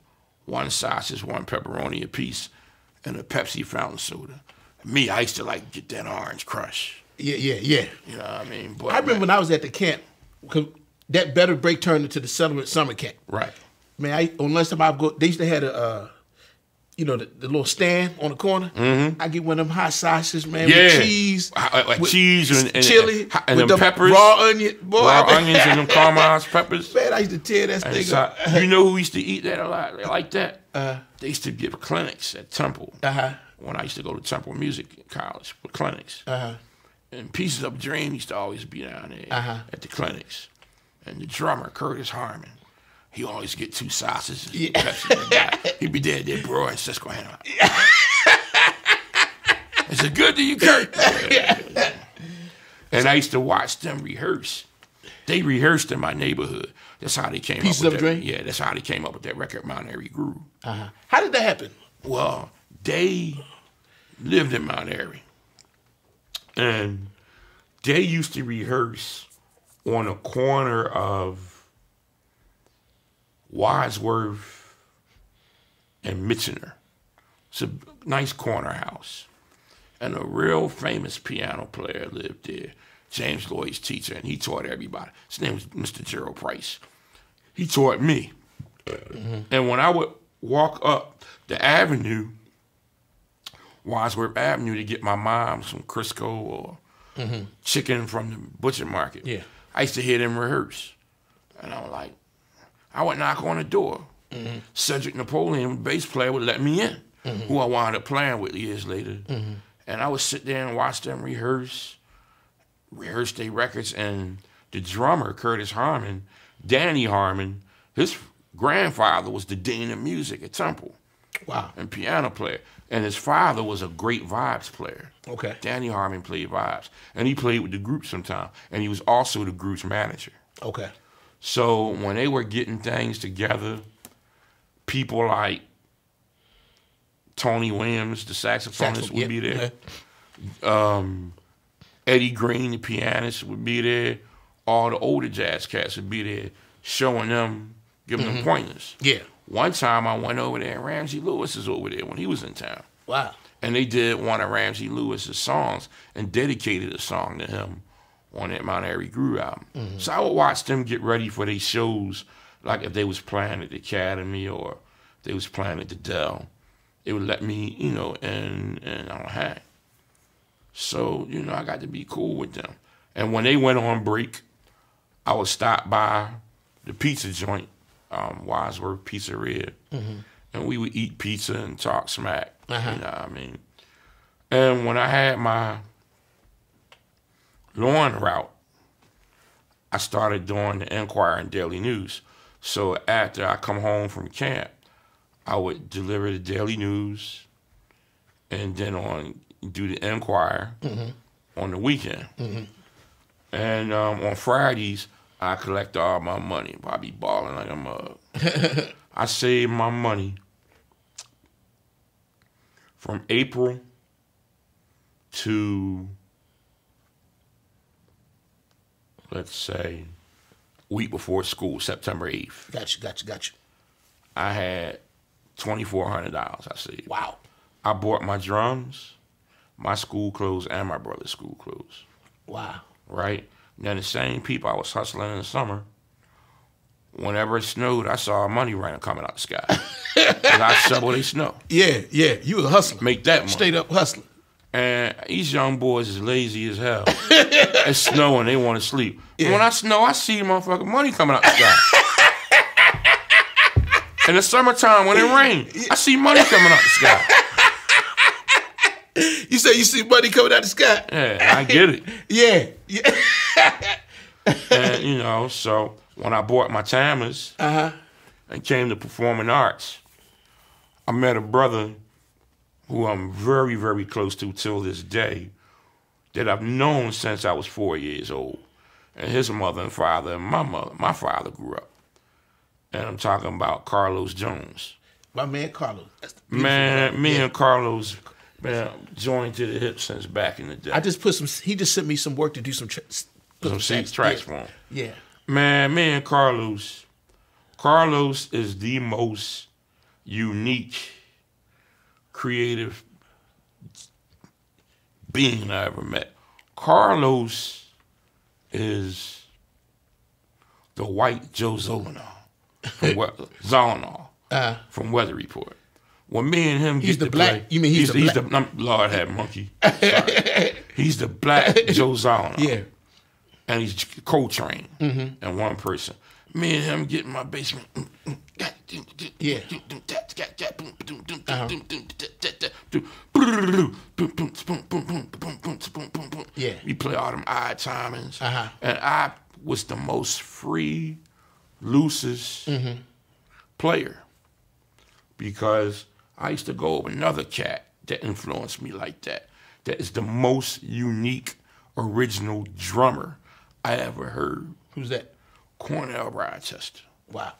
S2: 1 sausage, 1 pepperoni a piece, and a Pepsi fountain soda. Me, I used to like get that Orange Crush.
S3: Yeah.
S2: You know what I mean? But,
S3: I remember when I was at the camp, 'cause that Better Break turned into the Settlement Summer Camp.
S2: Right.
S3: Man, on last time I go, they used to have the little stand on the corner. I get one of them hot sausages, man, with cheese,
S2: cheese and
S3: chili,
S2: and
S3: with
S2: them
S3: the
S2: peppers,
S3: raw onion, boy,
S2: onions and them caramelized peppers.
S3: Man, I used to tear that
S2: And
S3: thing
S2: so,
S3: up.
S2: you know who used to eat that a lot like that? They used to give clinics at Temple. When I used to go to Temple Music College for clinics. And Pieces of a Dream used to always be down there at the clinics. And the drummer, Curtis Harmon, he always get 2 sausages. Pepsi. He'd be there, bro, and Susquehanna. Is it good to you, Kurt? And I used to watch them rehearse. They rehearsed in my neighborhood. That's how they came up with
S3: Pieces of a Dream?
S2: Yeah, that's how they came up with that record, Mount Airy Groove.
S3: How did that happen?
S2: Well, they lived in Mount Airy. And they used to rehearse on a corner of Wadsworth and Michener. It's a nice corner house. And a real famous piano player lived there, James Lloyd's teacher, and he taught everybody. His name was Mr. Gerald Price. He taught me. And when I would walk up the avenue, Wadsworth Avenue, to get my mom some Crisco or chicken from the butcher market, I used to hear them rehearse. And I was like, I would knock on the door. Cedric Napoleon, the bass player, would let me in, who I wound up playing with years later. And I would sit there and watch them rehearse their records. And the drummer, Curtis Harmon, Danny Harmon, his grandfather was the dean of music at Temple.
S3: Wow.
S2: And piano player. And his father was a great vibes player.
S3: Okay.
S2: Danny Harmon played vibes. And he played with the group sometime. And he was also the group's manager.
S3: Okay.
S2: So when they were getting things together, people like Tony Williams, the saxophonist, would be there. Eddie Green, the pianist, would be there. All the older jazz cats would be there, showing them, giving them pointers.
S3: Yeah.
S2: One time I went over there, and Ramsey Lewis is over there when he was in town.
S3: Wow.
S2: And they did one of Ramsey Lewis's songs and dedicated a song to him on that Mount Airy Groove album. So I would watch them get ready for their shows, like if they was playing at the Academy or they was playing at the Dell. They would let me, in on hang. So, I got to be cool with them. And when they went on break, I would stop by the pizza joint, Wadsworth Pizzeria, and we would eat pizza and talk smack. You know what I mean? And when I had my lawn route, I started doing the Enquirer and Daily News. So after I come home from camp, I would deliver the Daily News and then do the Enquirer on the weekend. And on Fridays, I collect all my money. I be balling like a mug. I saved my money from April to, let's say, week before school, September 8th.
S3: Gotcha.
S2: I had $2,400, I saved.
S3: Wow.
S2: I bought my drums, my school clothes, and my brother's school clothes.
S3: Wow.
S2: Right? Now, the same people I was hustling in the summer, whenever it snowed, I saw a money runner coming out the sky. And I shoveled their snow.
S3: Yeah. You was a hustler.
S2: Make that money.
S3: Straight up hustler.
S2: And these young boys is lazy as hell. It's snowing, they want to sleep. Yeah. When I snow, I see motherfucking money coming out the sky. In the summertime, when it rains, I see money coming out the sky.
S3: You say you see money coming out the sky?
S2: Yeah, I get it.
S3: Yeah.
S2: And, you know, so when I bought my Tammers and came to performing arts, I met a brother who I'm very, very close to till this day, that I've known since I was 4 years old. And his mother and father and my father grew up. And I'm talking about Carlos Jones.
S3: My man Carlos.
S2: Man, me and Carlos, man, joined to the hip since back in the day.
S3: I just put he just sent me some work to do some tracks
S2: for him.
S3: Yeah.
S2: Man, me and Carlos is the most unique, creative being I ever met. Carlos is the white Joe Zolanol from Weather Report. When me and him
S3: he's
S2: get
S3: the
S2: to
S3: black.
S2: play,
S3: You mean he's the black?
S2: Lord have monkey. Sorry. He's the black Joe Zolanol.
S3: Yeah.
S2: And he's Coltrane and one person. Me and him get in my basement.
S3: Yeah. Yeah.
S2: We play all them odd timings. And I was the most free, loosest player. Because I used to go with another cat that influenced me like that. That is the most unique, original drummer I ever heard.
S3: Who's that?
S2: Cornell Rochester.
S3: Wow.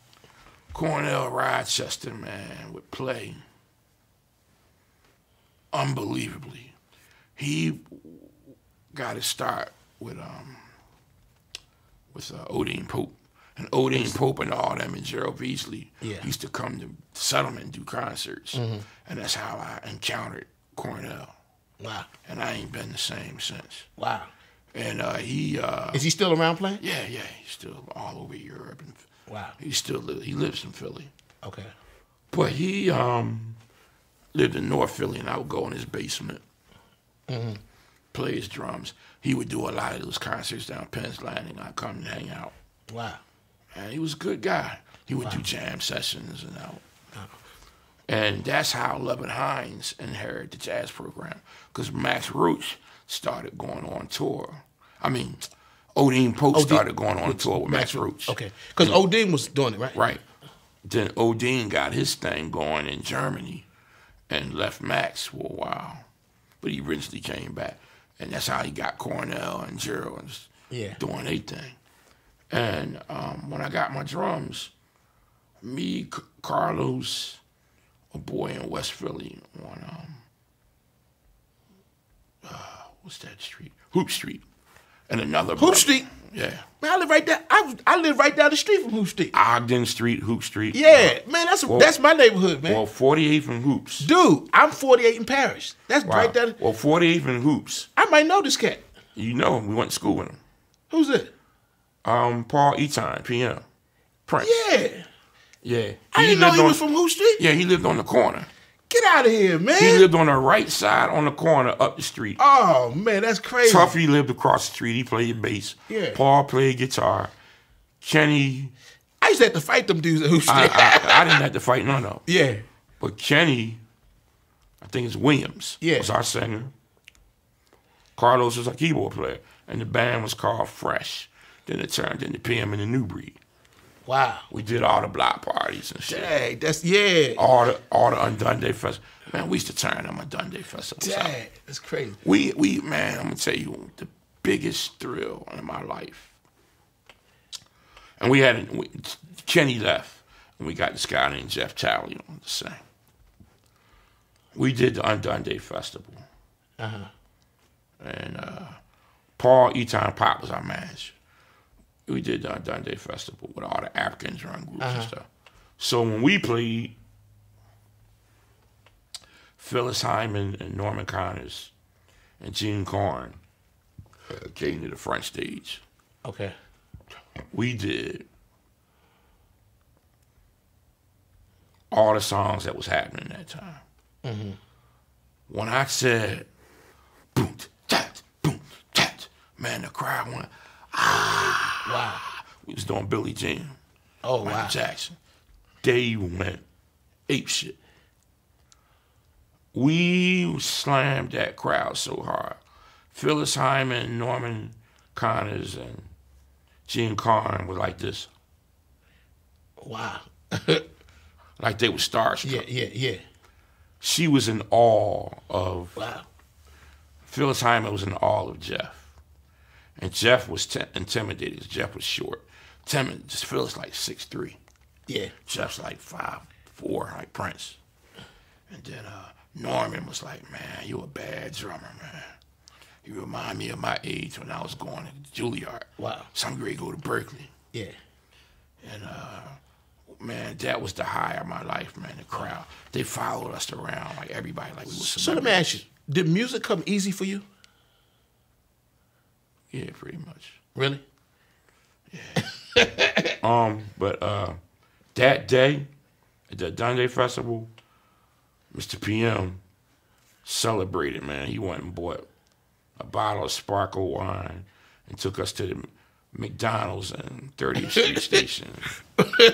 S2: Cornell Rochester, man, would play unbelievably. He got his start with Odine Pope. And Odine Pope and all them and Gerald Beasley used to come to Settlement and do concerts. And that's how I encountered Cornell.
S3: Wow. And
S2: I ain't been the same since.
S3: Wow.
S2: And
S3: is he still around playing?
S2: Yeah, he's still all over Europe. And
S3: wow.
S2: He lives in Philly.
S3: Okay.
S2: But he lived in North Philly, and I would go in his basement, play his drums. He would do a lot of those concerts down Penn's Landing. I'd come and hang out.
S3: Wow.
S2: And he was a good guy. He would do jam sessions and out. And that's how Levin Hines inherited the jazz program, because Max Roach started going on tour. I mean, Odine Pope started going on tour with Max Roach.
S3: Okay, because Odine was doing it, right?
S2: Right. Then Odine got his thing going in Germany and left Max for a while. But he eventually came back. And that's how he got Cornell and Gerald doing their thing. And when I got my drums, me, Carlos, a boy in West Philly on, what's that street? Hoop Street. And another
S3: Hoop Street?
S2: Yeah.
S3: Man, I live right there. I live right down the street from Hoop Street.
S2: Ogden Street, Hoop Street.
S3: Yeah, man, that's my neighborhood, man.
S2: Well, 48th and Hoops.
S3: Dude, I'm 48 in Parish. That's right there.
S2: Well, 48th and Hoops.
S3: I might know this cat.
S2: You know him. We went to school with him.
S3: Who's it?
S2: Paul Eton, PM. Prince.
S3: Yeah.
S2: Yeah.
S3: I didn't know he was from Hoop Street.
S2: Yeah, he lived on the corner.
S3: Get out of here, man.
S2: He lived on the right side on the corner up the street.
S3: Oh, man, that's crazy.
S2: Tuffy lived across the street. He played bass.
S3: Yeah.
S2: Paul played guitar. Kenny.
S3: I used to have to fight them dudes at Hoop Street.
S2: I didn't have to fight none of them.
S3: Yeah.
S2: But Kenny, I think it's Williams, was our singer. Carlos was our keyboard player. And the band was called Fresh. Then it turned into PM and the New Breed.
S3: Wow.
S2: We did all the block parties and shit.
S3: Dang, that's,
S2: All the Undone Day Festivals. Man, we used to turn them Undone Day Festivals out.
S3: Dang, that's crazy.
S2: We man, I'm going to tell you, the biggest thrill in my life. And Kenny left, and we got this guy named Jeff Talley on the same. We did the Undone Day Festival. And Paul Eton Pop was our manager. We did the Undone Day Festival with all the African drum groups and stuff. So when we played, Phyllis Hyman and Norman Connors and Gene Corn came to the front stage.
S3: Okay.
S2: We did all the songs that was happening at that time. When I said boom, tat, boom, tat. Man, the crowd went, ah.
S3: Wow.
S2: We was doing Billie Jean.
S3: Oh,
S2: Michael
S3: wow.
S2: Jackson. They went ape shit. We slammed that crowd so hard. Phyllis Hyman, Norman Connors, and Gene Carn were like this.
S3: Wow.
S2: Like they were starstruck.
S3: Yeah.
S2: She was in awe of...
S3: Wow.
S2: Phyllis Hyman was in awe of Jeff. And Jeff was intimidated because Jeff was short. Just Phyllis like 6'3".
S3: Yeah.
S2: Jeff's like 5'4", like Prince. And then Norman was like, man, you a bad drummer, man. You remind me of my age when I was going to Juilliard.
S3: Wow.
S2: So I'm ready to go to Berkeley.
S3: Yeah.
S2: And, man, that was the high of my life, man, the crowd. They followed us around like everybody, like we were celebrities.
S3: So let me ask you, did music come easy for you?
S2: Yeah, pretty much.
S3: Really?
S2: Yeah. But that day, at the Dundee Festival, Mr. PM celebrated, man. He went and bought a bottle of sparkle wine and took us to the McDonald's and 30th Street Station.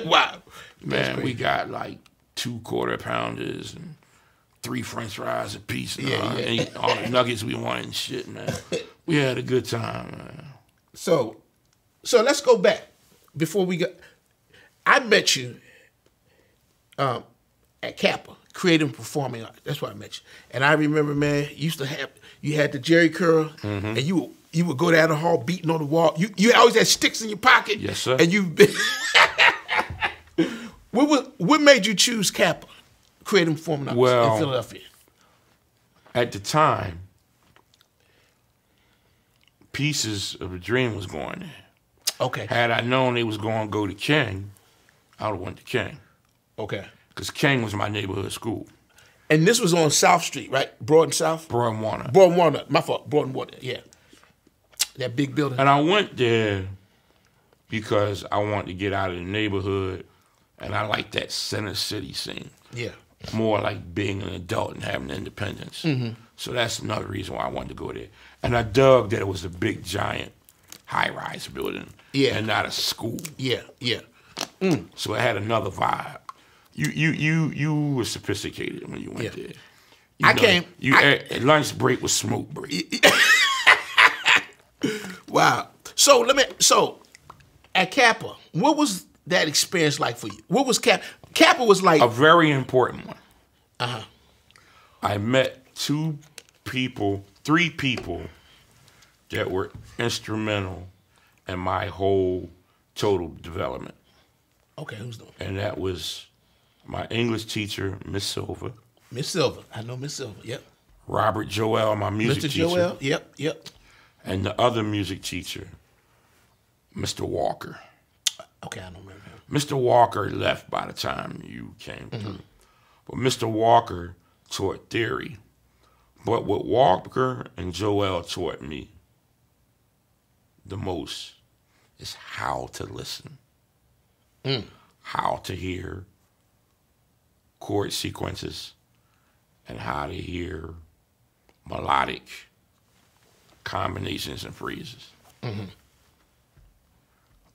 S3: Wow.
S2: Man, we got like 2 quarter pounders and 3 French fries a piece. And and all the nuggets we wanted and shit, man. We had a good time, man.
S3: So let's go back before we go. I met you at CAPA, Creative and Performing Arts. That's where I met you. And I remember, man, you had the Jerry curl, and you would go down the hall beating on the wall. You always had sticks in your pocket.
S2: Yes, sir.
S3: And you. What made you choose CAPA, Creative and Performing Arts, in Philadelphia?
S2: At the time, Pieces of a Dream was going there.
S3: Okay.
S2: Had I known they was going to go to King, I would have went to King.
S3: Okay.
S2: Because King was my neighborhood school.
S3: And this was on South Street, right? Broad and South?
S2: Broad and Walnut.
S3: Broad and Walnut. My fault. Broad and Walnut, yeah. That big building.
S2: And I went there because I wanted to get out of the neighborhood, and I like that center city scene.
S3: Yeah.
S2: More like being an adult and having independence. So that's another reason why I wanted to go there. And I dug that it was a big, giant, high-rise building and not a school.
S3: Yeah.
S2: So it had another vibe. You were sophisticated when you went there. Lunch break was smoke break.
S3: Wow. So at CAPA, what was that experience like for you? What was CAPA? CAPA was like
S2: a very important one.
S3: Uh-huh.
S2: I met 3 people that were instrumental in my whole total development.
S3: Okay, who's those?
S2: And that was my English teacher, Miss Silva.
S3: Miss Silva. I know Miss Silva, yep.
S2: Robert Joel, my music teacher.
S3: Mr. Joel, yep.
S2: And the other music teacher, Mr. Walker.
S3: Okay, I don't remember him.
S2: Mr. Walker left by the time you came through. But Mr. Walker taught theory. But what Walker and Joel taught me the most is how to listen, how to hear chord sequences, and how to hear melodic combinations and phrases.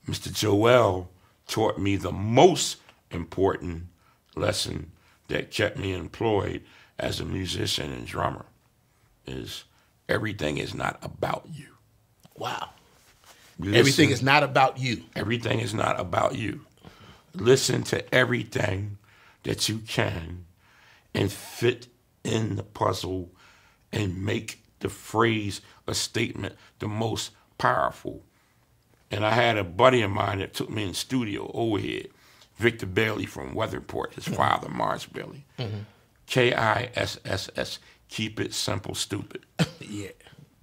S2: Mr. Joel taught me the most important lesson that kept me employed as a musician and drummer is everything is not about you.
S3: Wow.
S2: Listen,
S3: everything is not about you.
S2: Everything is not about you. Listen to everything that you can and fit in the puzzle and make the phrase, a statement, the most powerful. And I had a buddy of mine that took me in the studio overhead, Victor Bailey from Weatherport, his father, Mars Bailey. KISSS, keep it simple, stupid.
S3: Yeah.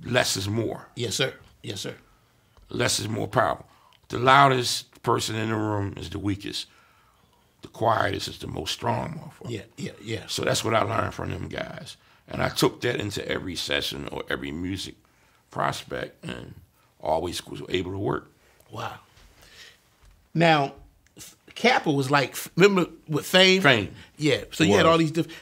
S2: Less is more.
S3: Yes, sir.
S2: Less is more powerful. The loudest person in the room is the weakest. The quietest is the most strong motherfucker.
S3: Yeah.
S2: So that's what I learned from them guys. And I took that into every session or every music prospect and always was able to work.
S3: Wow. Now, CAPA was like, remember with Fame?
S2: Fame.
S3: Yeah. So you had all these different,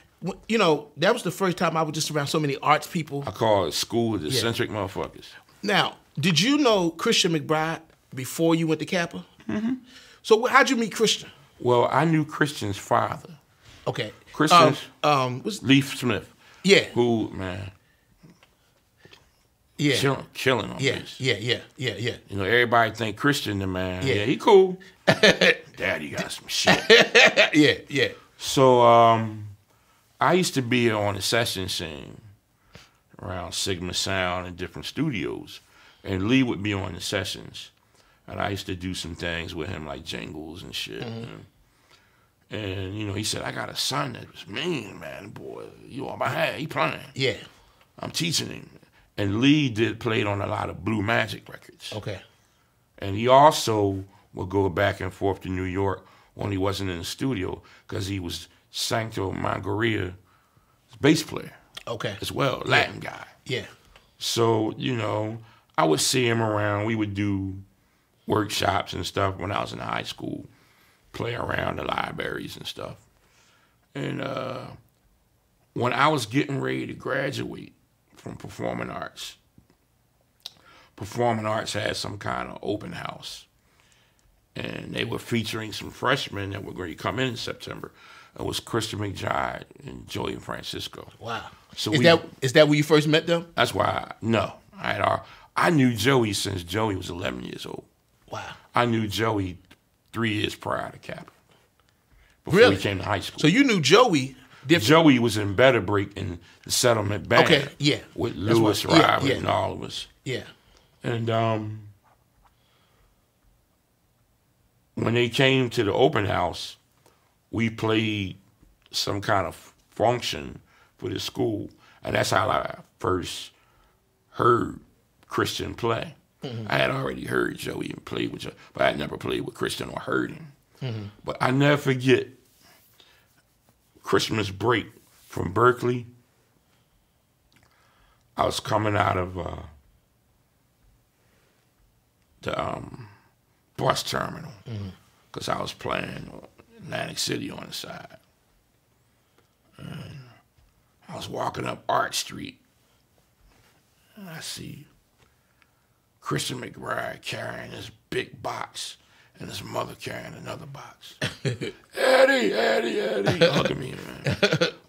S3: you know, that was the first time I was just around so many arts people.
S2: I call it school of the eccentric motherfuckers.
S3: Now, did you know Christian McBride before you went to CAPA? Mm-hmm. So how'd you meet Christian?
S2: Well, I knew Christian's father.
S3: Okay.
S2: Christian's
S3: what's
S2: Leaf Smith.
S3: Yeah.
S2: Who, man, killing on this.
S3: Yeah.
S2: You know, everybody think Christian the man. Yeah, he cool. Daddy got some shit.
S3: Yeah.
S2: So I used to be on the session scene around Sigma Sound and different studios, and Lee would be on the sessions, and I used to do some things with him like jingles and shit. And you know, he said, I got a son that was mean, man, boy. You on my head, he playing.
S3: Yeah.
S2: I'm teaching him. And Lee played on a lot of Blue Magic records.
S3: Okay.
S2: And he also would go back and forth to New York when he wasn't in the studio because he was Sancto Mangarea's bass player.
S3: Okay.
S2: As well, Latin guy.
S3: Yeah.
S2: So, you know, I would see him around. We would do workshops and stuff when I was in high school, play around the libraries and stuff. And when I was getting ready to graduate from performing arts had some kind of open house. And they were featuring some freshmen that were going to come in September. It was Christian McBride and Joey and Francisco.
S3: Wow.
S2: So
S3: is that where you first met them?
S2: That's why I knew Joey since Joey was 11 years old.
S3: Wow.
S2: I knew Joey 3 years prior to CAPA. Before
S3: Really?
S2: he came to high school.
S3: So you knew Joey different.
S2: Joey was in Better Break in the Settlement Band.
S3: Okay, yeah.
S2: With
S3: That's
S2: Lewis
S3: right. Yeah,
S2: Robert
S3: yeah.
S2: and all of us.
S3: Yeah.
S2: And when they came to the open house, we played some kind of function for the school. And that's how I first heard Christian play. I had already heard Joey and played with Joey, but I had never played with Christian or heard him. But I never forget Christmas break from Berkeley. I was coming out of the bus terminal because I was playing Atlantic City on the side. And I was walking up Art Street, and I see Christian McBride carrying this big box and his mother carrying another box. Eddie, hugging me, man.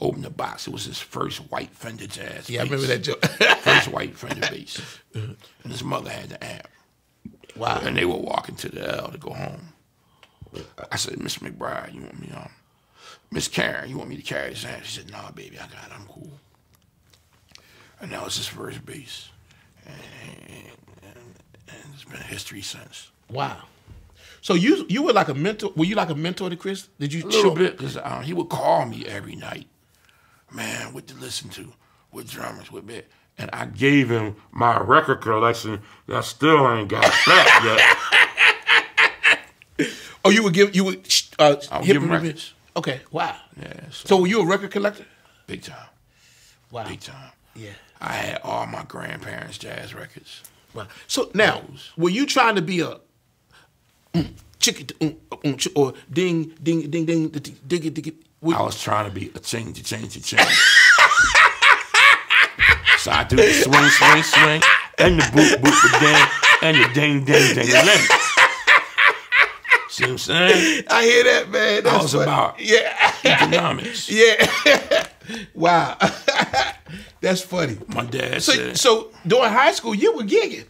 S2: Open the box. It was his first white Fender Jazz
S3: Yeah,
S2: bass.
S3: I remember that joke.
S2: First white Fender bass. And his mother had the amp.
S3: Wow.
S2: And they were walking to the L to go home. I said, Miss McBride, you want me Miss Karen, you want me to carry this amp? She said, nah, baby, I got it. I'm cool. And that was his first bass. And it's been history since.
S3: Wow. So you were like a mentor. Were you like a mentor to Chris? Did you
S2: A little bit, because he would call me every night. Man, what to listen to, what drummers, what bit. And I gave him my record collection that I still ain't got back yet.
S3: Oh, you would give
S2: I would give him records.
S3: Okay, wow.
S2: Yeah.
S3: So were you a record collector?
S2: Big time.
S3: Wow.
S2: Big time.
S3: Yeah.
S2: I had all my grandparents' jazz records.
S3: Wow. So now, were you trying to be a chicken or ding ding ding ding dig dig?
S2: I was trying to be a ching to ching to ching. So I do the swing, swing, swing, and the boop, boop again, and the ding, ding, ding, ding. See what I'm saying?
S3: I hear that, man. That's
S2: I was about economics.
S3: Yeah. Wow. That's funny.
S2: My dad said.
S3: So during high school, you were gigging.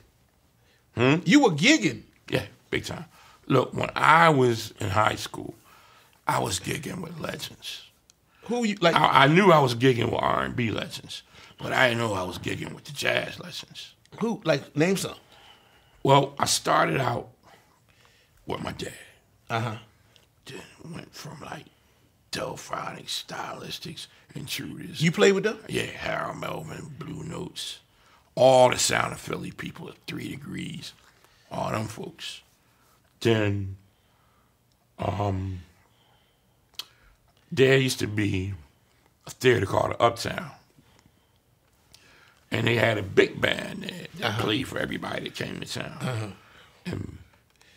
S3: You were gigging.
S2: Yeah, big time. Look, when I was in high school, I was gigging with legends.
S3: Who you like?
S2: I knew I was gigging with R&B legends, but I didn't know I was gigging with the jazz legends.
S3: Who? Like, name some.
S2: Well, I started out with my dad. Then went from like Delphonics, Stylistics, Intruders.
S3: You played with them?
S2: Yeah, Harold Melvin, Blue Notes, all the Sound of Philly people at 3 Degrees, all them folks. Then, there used to be a theater called the Uptown. And they had a big band there that played for everybody that came to town. And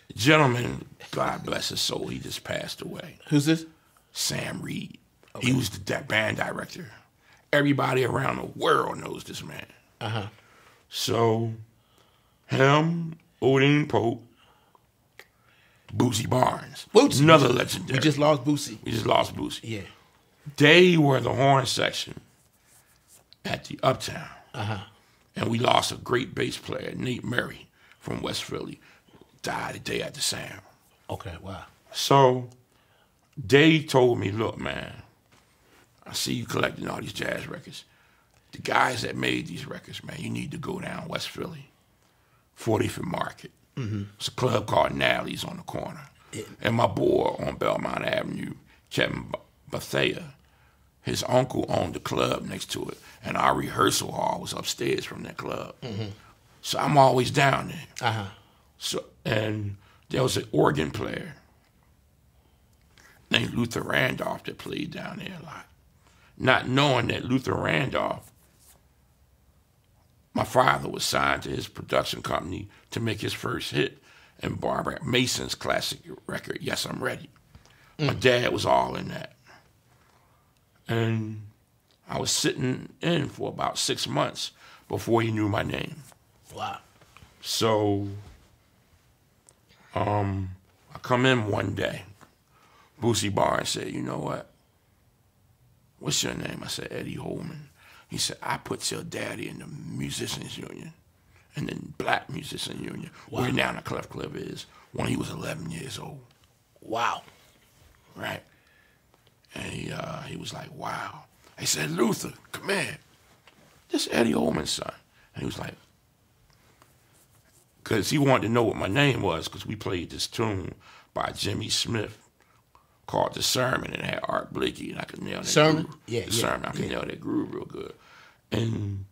S2: the gentleman, God bless his soul, he just passed away.
S3: Who's this?
S2: Sam Reed.
S3: Okay.
S2: He was that band director. Everybody around the world knows this man. So, him, Odin Pope, Boosie Barnes.
S3: Boosie.
S2: Another legendary.
S3: We just lost Boosie.
S2: Yeah. They were the horn section at the Uptown. And we lost a great bass player, Nate Murray, from West Philly. Died the day after Sound.
S3: Okay, wow.
S2: So they told me, look, man, I see you collecting all these jazz records. The guys that made these records, man, you need to go down West Philly, 45th and Market. It's a club called Nally's on the corner.
S3: Yeah.
S2: And my boy on Belmont Avenue, Kevin Bethea, his uncle owned the club next to it, and our rehearsal hall was upstairs from that club. So I'm always down there. So, and there was an organ player named Luther Randolph that played down there a lot. Not knowing that Luther Randolph, my father was signed to his production company to make his first hit in Barbara Mason's classic record, Yes, I'm Ready. My dad was all in that. And I was sitting in for about 6 months before he knew my name.
S3: Wow.
S2: So I come in one day. Boosie Barnes said, you know what? What's your name? I said, Eddie Holman. He said, I put your daddy in the Musicians Union and the Black Musician Union, where now the Clef Club is, when he was 11 years old.
S3: Wow.
S2: Right? And he was like, wow. I said, Luther, come here. This Eddie Holman's son. And he was like, because he wanted to know what my name was, because we played this tune by Jimmy Smith called The Sermon, and it had Art Blakey, and I could nail that
S3: Sermon?
S2: groove.
S3: Yeah,
S2: The Sermon, I could nail that groove real good. And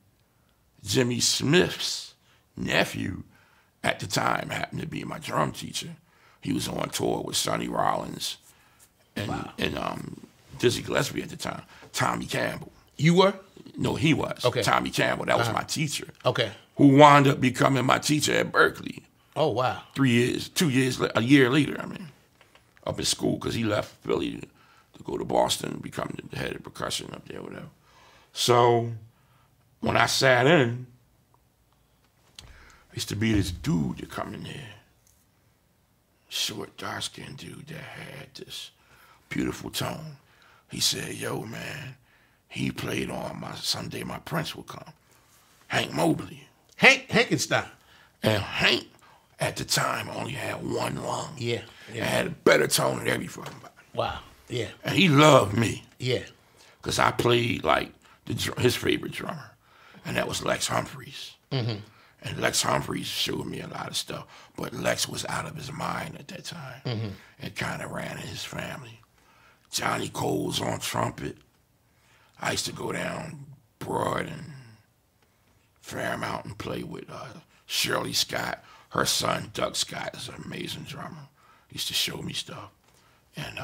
S2: Jimmy Smith's nephew at the time happened to be my drum teacher. He was on tour with Sonny Rollins and Dizzy Gillespie at the time, Tommy Campbell.
S3: You were?
S2: No, he was.
S3: Okay.
S2: Tommy Campbell, that was my teacher.
S3: Okay.
S2: Who wound up becoming my teacher at Berkeley.
S3: Oh, wow.
S2: 3 years, 2 years, a year later, up in school, because he left Philly to go to Boston and become the head of percussion up there, whatever. So when I sat in, there used to be this dude that come in there, short, dark-skinned dude that had this beautiful tone. He said, yo, man, he played on Someday My Prince Will Come. Hank Mobley.
S3: Hankenstein.
S2: And Hank, at the time, only had one lung.
S3: Yeah.
S2: And had a better tone than every fucking body.
S3: Wow. Yeah.
S2: And he loved me.
S3: Yeah.
S2: Because I played like his favorite drummer. And that was Lex Humphreys. And Lex Humphreys showed me a lot of stuff. But Lex was out of his mind at that time. And kind of ran in his family. Johnny Cole's on trumpet. I used to go down Broad and Fairmount and play with Shirley Scott. Her son, Doug Scott, is an amazing drummer. He used to show me stuff. And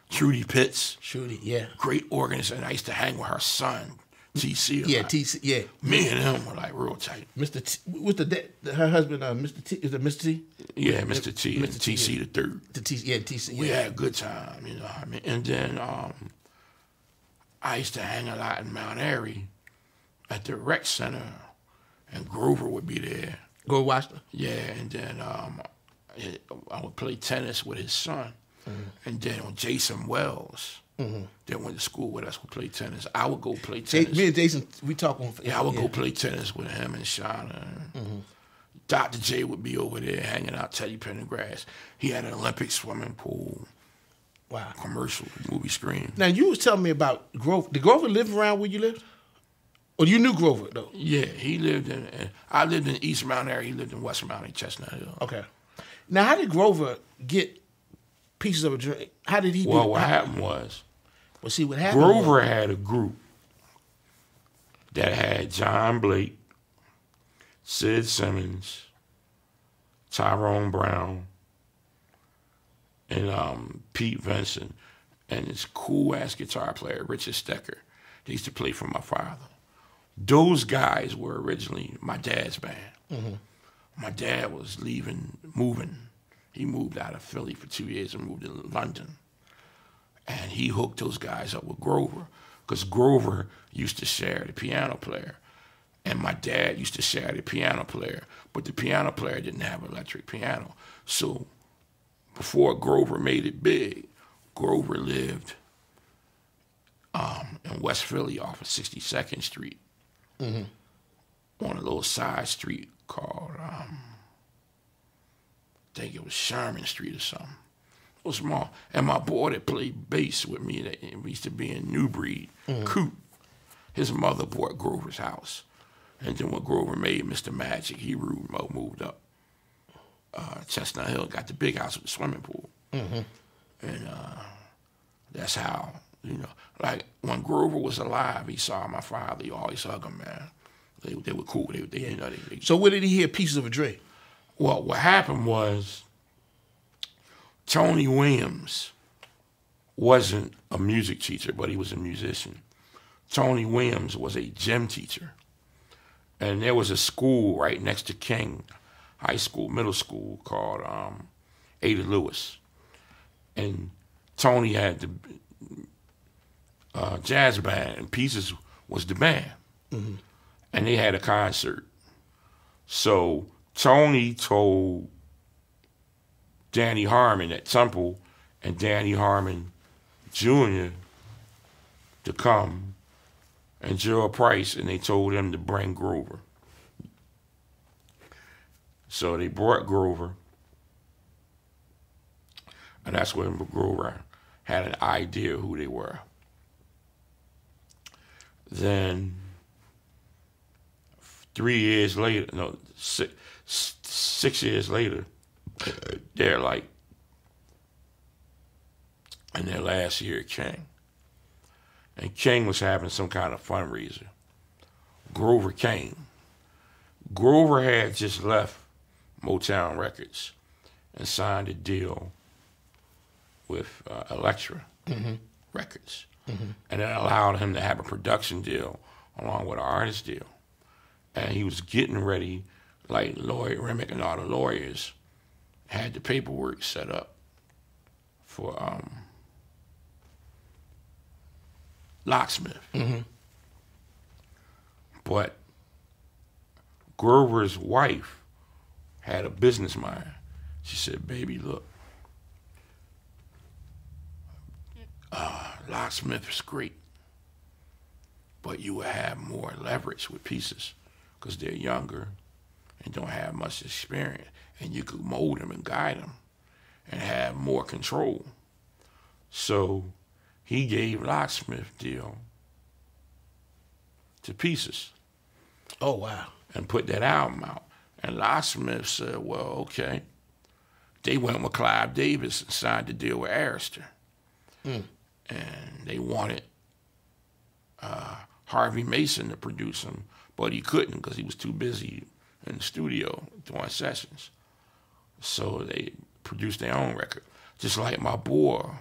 S2: Trudy Pitts.
S3: Trudy, yeah.
S2: Great organist. And I used to hang with her son, TC.
S3: Yeah, TC, yeah.
S2: Me and him were like real tight.
S3: Mr. T, what's her husband, Mr. T, is it Mr. T?
S2: Yeah, Mr. T, and
S3: Mr. T,
S2: TC
S3: yeah.
S2: the third.
S3: The T, yeah, TC, yeah.
S2: We had a good time, you know what I mean? And then I used to hang a lot in Mount Airy at the rec center, and Grover would be there.
S3: Go Washington?
S2: Yeah, and then I would play tennis with his son. And then Jason Wells, that went to school with us, would play tennis. I would go play tennis.
S3: Me and Jason, we talk on.
S2: Yeah, I would go play tennis with him and Shauna. Dr. J would be over there hanging out Teddy Pendergrass. He had an Olympic swimming pool.
S3: Wow.
S2: Commercial, movie screen.
S3: Now, you was telling me about Grover. Did Grover live around where you lived? Or you knew Grover, though?
S2: Yeah, he lived in, I lived in East Mount Airy. He lived in West Mount Airy, Chestnut Hill.
S3: Okay. Now, how did Grover get pieces of a drink? How did he do
S2: Well, what happened was,
S3: well, see, what happened
S2: Grover had a group that had John Blake, Sid Simmons, Tyrone Brown, and Pete Vincent, and this cool-ass guitar player, Richard Stecker. They used to play for my father. Those guys were originally my dad's band. My dad was moving. He moved out of Philly for 2 years and moved to London. And he hooked those guys up with Grover, because Grover used to share the piano player. And my dad used to share the piano player, but the piano player didn't have an electric piano. So before Grover made it big, Grover lived in West Philly off of 62nd Street, on a little side street called, I think it was Sherman Street or something. It was small. And my boy that played bass with me, that used to be in New Breed, Coop, his mother bought Grover's house. And then when Grover made Mr. Magic, he moved up Chestnut Hill, got the big house with the swimming pool. And that's how, like when Grover was alive, he saw my father, he always hugged him, man. They were cool. They
S3: So where did he hear Pieces of a Dream?
S2: Well, what happened was Tony Williams wasn't a music teacher, but he was a musician. Tony Williams was a gym teacher. And there was a school right next to King High School, middle school, called Ada Lewis. And Tony had the jazz band, and Pieces was the band. And they had a concert. So Tony told Danny Harmon at Temple and Danny Harmon Jr. to come, and Gerald Price, and they told him to bring Grover. So they brought Grover, and that's when Grover had an idea who they were. Then 3 years later, no, 6 years later, they're like in their last year at King. And King was having some kind of fundraiser. Grover came. Grover had just left Motown Records and signed a deal with Elektra Records. And that allowed him to have a production deal along with an artist deal. And he was getting ready, like Lloyd Remick and all the lawyers had the paperwork set up for Locksmith. But Grover's wife had a business mind. She said, baby, look, Locksmith is great, but you will have more leverage with Pieces because they're younger and don't have much experience, and you could mold them and guide them and have more control. So he gave Locksmith deal to Pieces.
S3: Oh, wow.
S2: And put that album out. And Locksmith said, well, okay. They went with Clive Davis and signed the deal with Arista. And they wanted Harvey Mason to produce them, but he couldn't because he was too busy in the studio doing sessions. So they produced their own record. Just like my boy,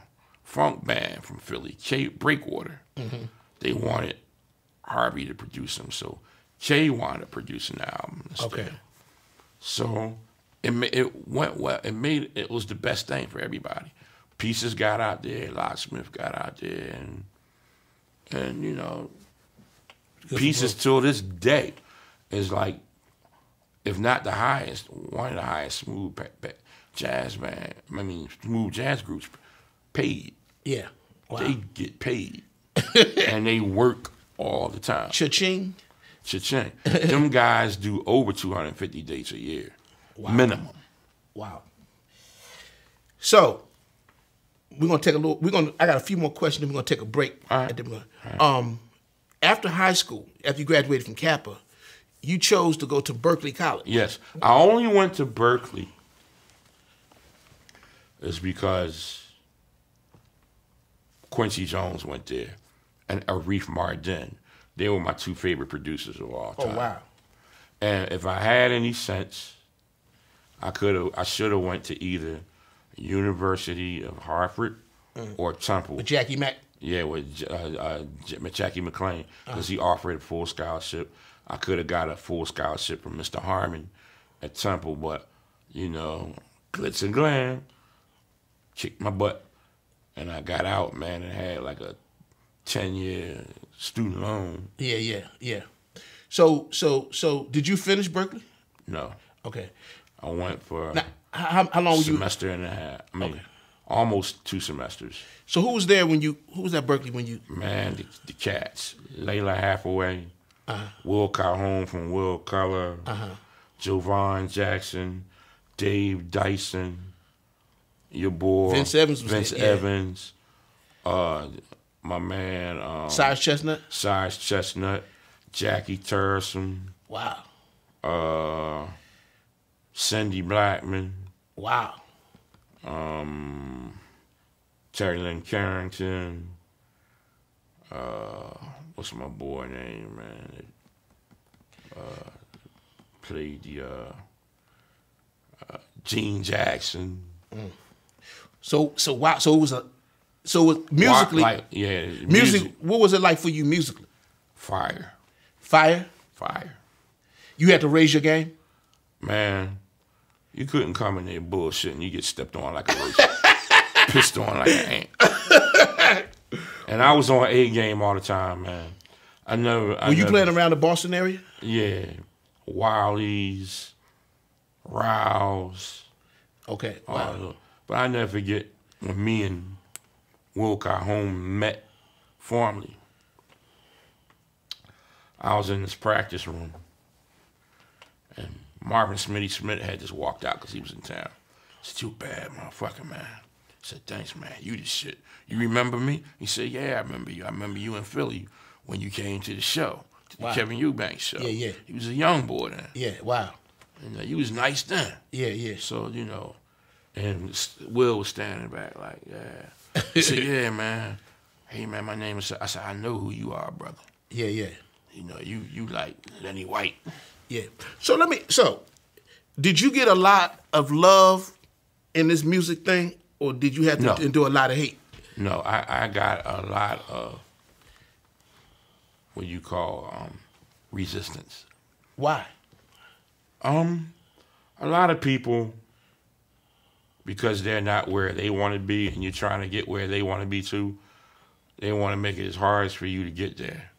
S2: funk band from Philly, Breakwater. They wanted Harvey to produce them, so Kay wound up producing the album instead.
S3: Okay.
S2: So it went well. It was the best thing for everybody. Pieces got out there, Locksmith got out there, and you know, Pieces till this day is like, if not the highest, one of the highest smooth jazz groups paid.
S3: Yeah. Wow.
S2: They get paid. And they work all the time.
S3: Cha-ching.
S2: Cha-ching. Them guys do over 250 dates a year. Wow. Minimum.
S3: Wow. So, we're gonna take a little. I got a few more questions. Then we're gonna take a break.
S2: All right.
S3: All right. After high school, after you graduated from CAPA, you chose to go to Berkley College.
S2: Yes, I only went to Berkeley is because Quincy Jones went there and Arif Mardin. They were my two favorite producers of all time.
S3: Oh wow!
S2: And if I had any sense, I should have went to either University of Hartford or Temple.
S3: With Jackie Mack?
S2: Yeah, with Jackie McLean, because he offered a full scholarship. I could have got a full scholarship from Mr. Harmon at Temple, but, you know, glitz and glam, kicked my butt. and I got out, man, and had like a 10-year student loan.
S3: Yeah. So did you finish Berkeley?
S2: No.
S3: Okay.
S2: I went for
S3: now, how long were you?
S2: Semester and a half. I mean, almost 2 semesters.
S3: So who was there when you? Who was at Berkeley when you?
S2: Man, the cats. Layla Hathaway, Will Calhoun from Will Color, Jovan Jackson, Dave Dyson, your boy
S3: Vince Evans was
S2: Vince
S3: there,
S2: Evans, my man
S3: Cyrus
S2: Chestnut, Jackie Turson.
S3: Wow.
S2: Cindy Blackman.
S3: Wow.
S2: Terry Lynn Carrington. What's my boy name, man? Played the Gene Jackson.
S3: So wow. So it was musically.
S2: Music.
S3: What was it like for you musically?
S2: Fire.
S3: You had to raise your game.
S2: Man, you couldn't come in there bullshit and you get stepped on like a roach. Pissed on like an ant. And I was on A game all the time, man. Were you
S3: playing around the Boston area?
S2: Yeah. Wiley's, Rouse.
S3: Okay. Wow.
S2: But I never forget when me and Will Calhoun met formally. I was in this practice room, and Marvin Smitty Smith had just walked out because he was in town. It's too bad, motherfucker, man. I said, thanks, man. You the shit. You remember me? He said, yeah, I remember you. I remember you in Philly when you came to the show, to the Kevin Eubanks show.
S3: Yeah.
S2: He was a young boy then.
S3: Yeah, wow.
S2: And you was nice then.
S3: Yeah.
S2: So, and Will was standing back like, yeah. He said, yeah, man. Hey, man, my name is... I said, I know who you are, brother.
S3: Yeah.
S2: You like Lenny White.
S3: Yeah. So did you get a lot of love in this music thing, or did you have to endure a lot of hate?
S2: No, I got a lot of what you call resistance.
S3: Why?
S2: A lot of people, because they're not where they want to be and you're trying to get where they want to be too, they want to make it as hard as for you to get there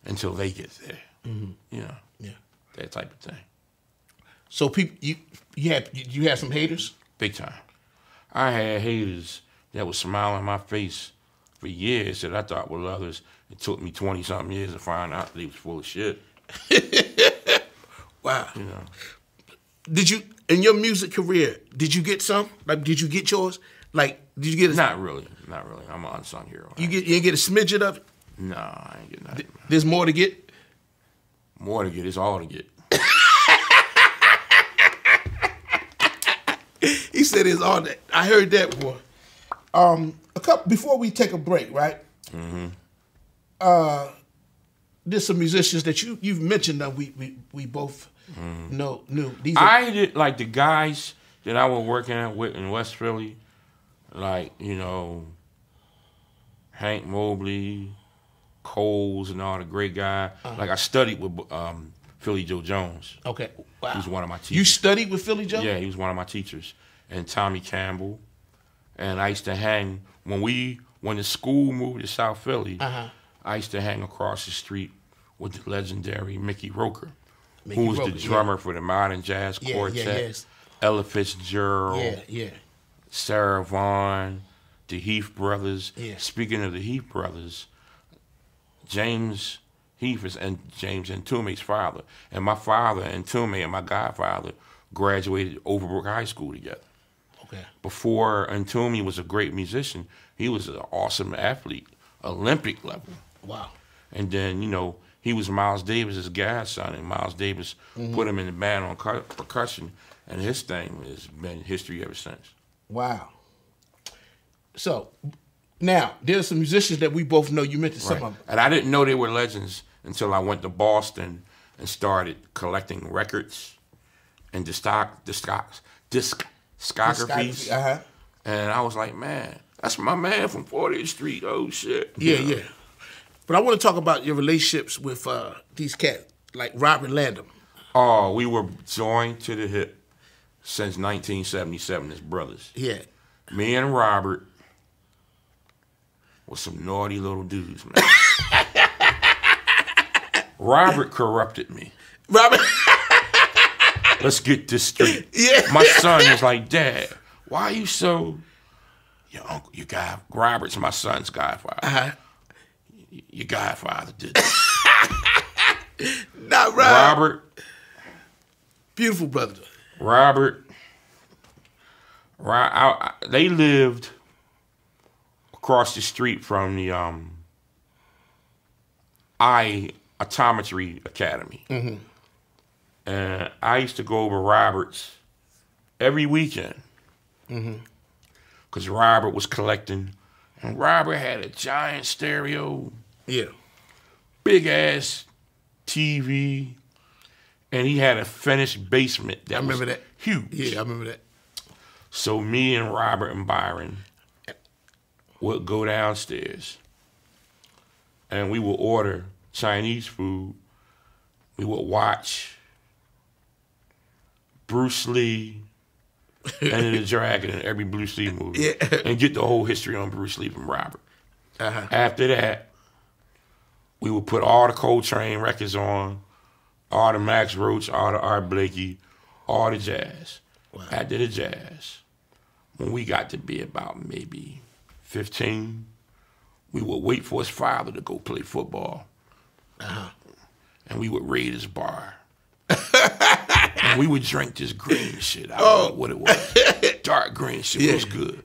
S2: until they get there. Mm-hmm.
S3: Yeah.
S2: That type of thing.
S3: So people, you had some haters?
S2: Big time. I had haters that was smiling in my face for years that I thought were others. It took me 20-something years to find out they was full of shit.
S3: Wow. Did you, in your music career, did you get some? Like, did you get yours? Like, did you get
S2: Not really. I'm an unsung hero.
S3: You didn't get a smidget of it?
S2: No, I ain't getting nothing.
S3: There's more to get?
S2: More to get. It's all to get.
S3: He said it's all that. I heard that, boy. Before we take a break, right? Mm-hmm. There's some musicians that you've mentioned that we both knew.
S2: I did like the guys that I was working with in West Philly, like Hank Mobley, Coles, and all the great guys. Like I studied with Philly Joe Jones.
S3: Okay, wow.
S2: He was one of my teachers.
S3: You studied with Philly Joe?
S2: Yeah, he was one of my teachers. And Tommy Campbell. And I used to hang when the school moved to South Philly. I used to hang across the street with the legendary Mickey Roker, who was the drummer for the Modern Jazz Quartet. Ella Fitzgerald. Sarah Vaughan, the Heath brothers. Speaking of the Heath brothers, James Heath is James Ntume's father. And my father, Ntume, and my godfather graduated Overbrook High School together.
S3: Okay.
S2: Before Ntume was a great musician, he was an awesome athlete, Olympic level.
S3: Wow.
S2: And then, he was Miles Davis's godson, and Miles Davis put him in the band on percussion, and his thing has been history ever since.
S3: Wow. So, now, there's some musicians that we both know. You mentioned some of them.
S2: And I didn't know they were legends until I went to Boston and started collecting records and discographies. And I was like, man, that's my man from 40th Street. Oh, shit.
S3: Yeah. But I want to talk about your relationships with these cats, like Robert Landon.
S2: Oh, we were joined to the hip since 1977 as brothers.
S3: Yeah.
S2: Me and Robert was some naughty little dudes, man. Robert corrupted me.
S3: Robert.
S2: Let's get this straight.
S3: Yeah.
S2: My son is like, Dad, why are you so... Your guy, Robert's my son's godfather. Your godfather did this.
S3: Not
S2: Robert.
S3: Beautiful brother.
S2: Robert. They lived across the street from the Optometry Academy. Mm-hmm. And I used to go over Robert's every weekend. Because Robert was collecting. And Robert had a giant stereo.
S3: Yeah.
S2: Big ass TV. And he had a finished basement that was huge.
S3: Yeah, I remember that.
S2: So me and Robert and Byron would go downstairs. And we would order Chinese food. We would watch Bruce Lee, Enter the Dragon, in every Bruce Lee movie, and get the whole history on Bruce Lee from Robert. After that, we would put all the Coltrane records on, all the Max Roach, all the Art Blakey, all the jazz. Wow. After the jazz, when we got to be about maybe 15, we would wait for his father to go play football, and we would raid his bar. And we would drink this green shit. I don't know what it was. Dark green shit. It was good.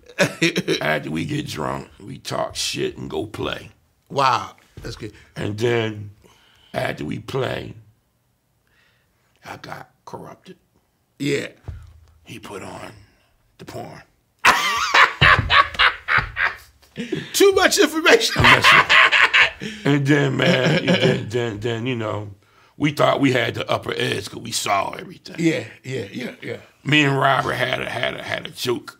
S2: After we get drunk, we talk shit and go play.
S3: Wow. That's good.
S2: And then after we play, I got corrupted.
S3: Yeah.
S2: He put on the porn.
S3: Too much information.
S2: And then, man, then you know, we thought we had the upper edge because we saw everything.
S3: Yeah.
S2: Me and Robert had a joke.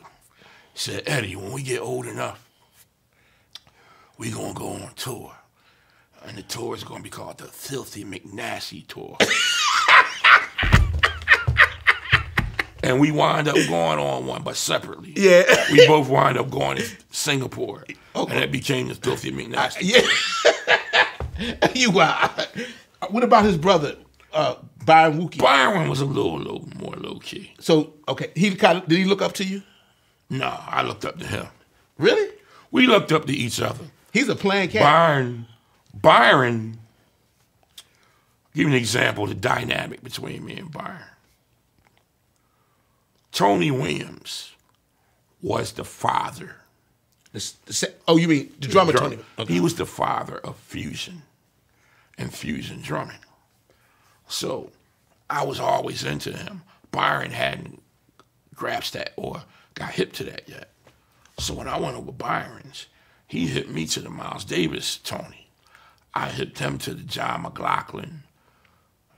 S2: He said, Eddie, when we get old enough, we gonna go on tour. And the tour is gonna be called the Filthy McNasty Tour. And we wind up going on one, but separately.
S3: Yeah.
S2: We both wind up going to Singapore. Okay. And it became the Filthy McNasty.
S3: Yeah. You what about his brother, Byron Wookie?
S2: Byron was a little more low key.
S3: So, okay, did he look up to you?
S2: No, I looked up to him.
S3: Really?
S2: We looked up to each other.
S3: He's a playing cat.
S2: Byron, give you an example of the dynamic between me and Byron. Tony Williams was the father.
S3: You mean the drummer, Tony? Okay.
S2: He was the father of fusion and fusion drumming. So I was always into him. Byron hadn't grasped that or got hip to that yet. So when I went over Byron's, he hit me to the Miles Davis Tony. I hit him to the John McLaughlin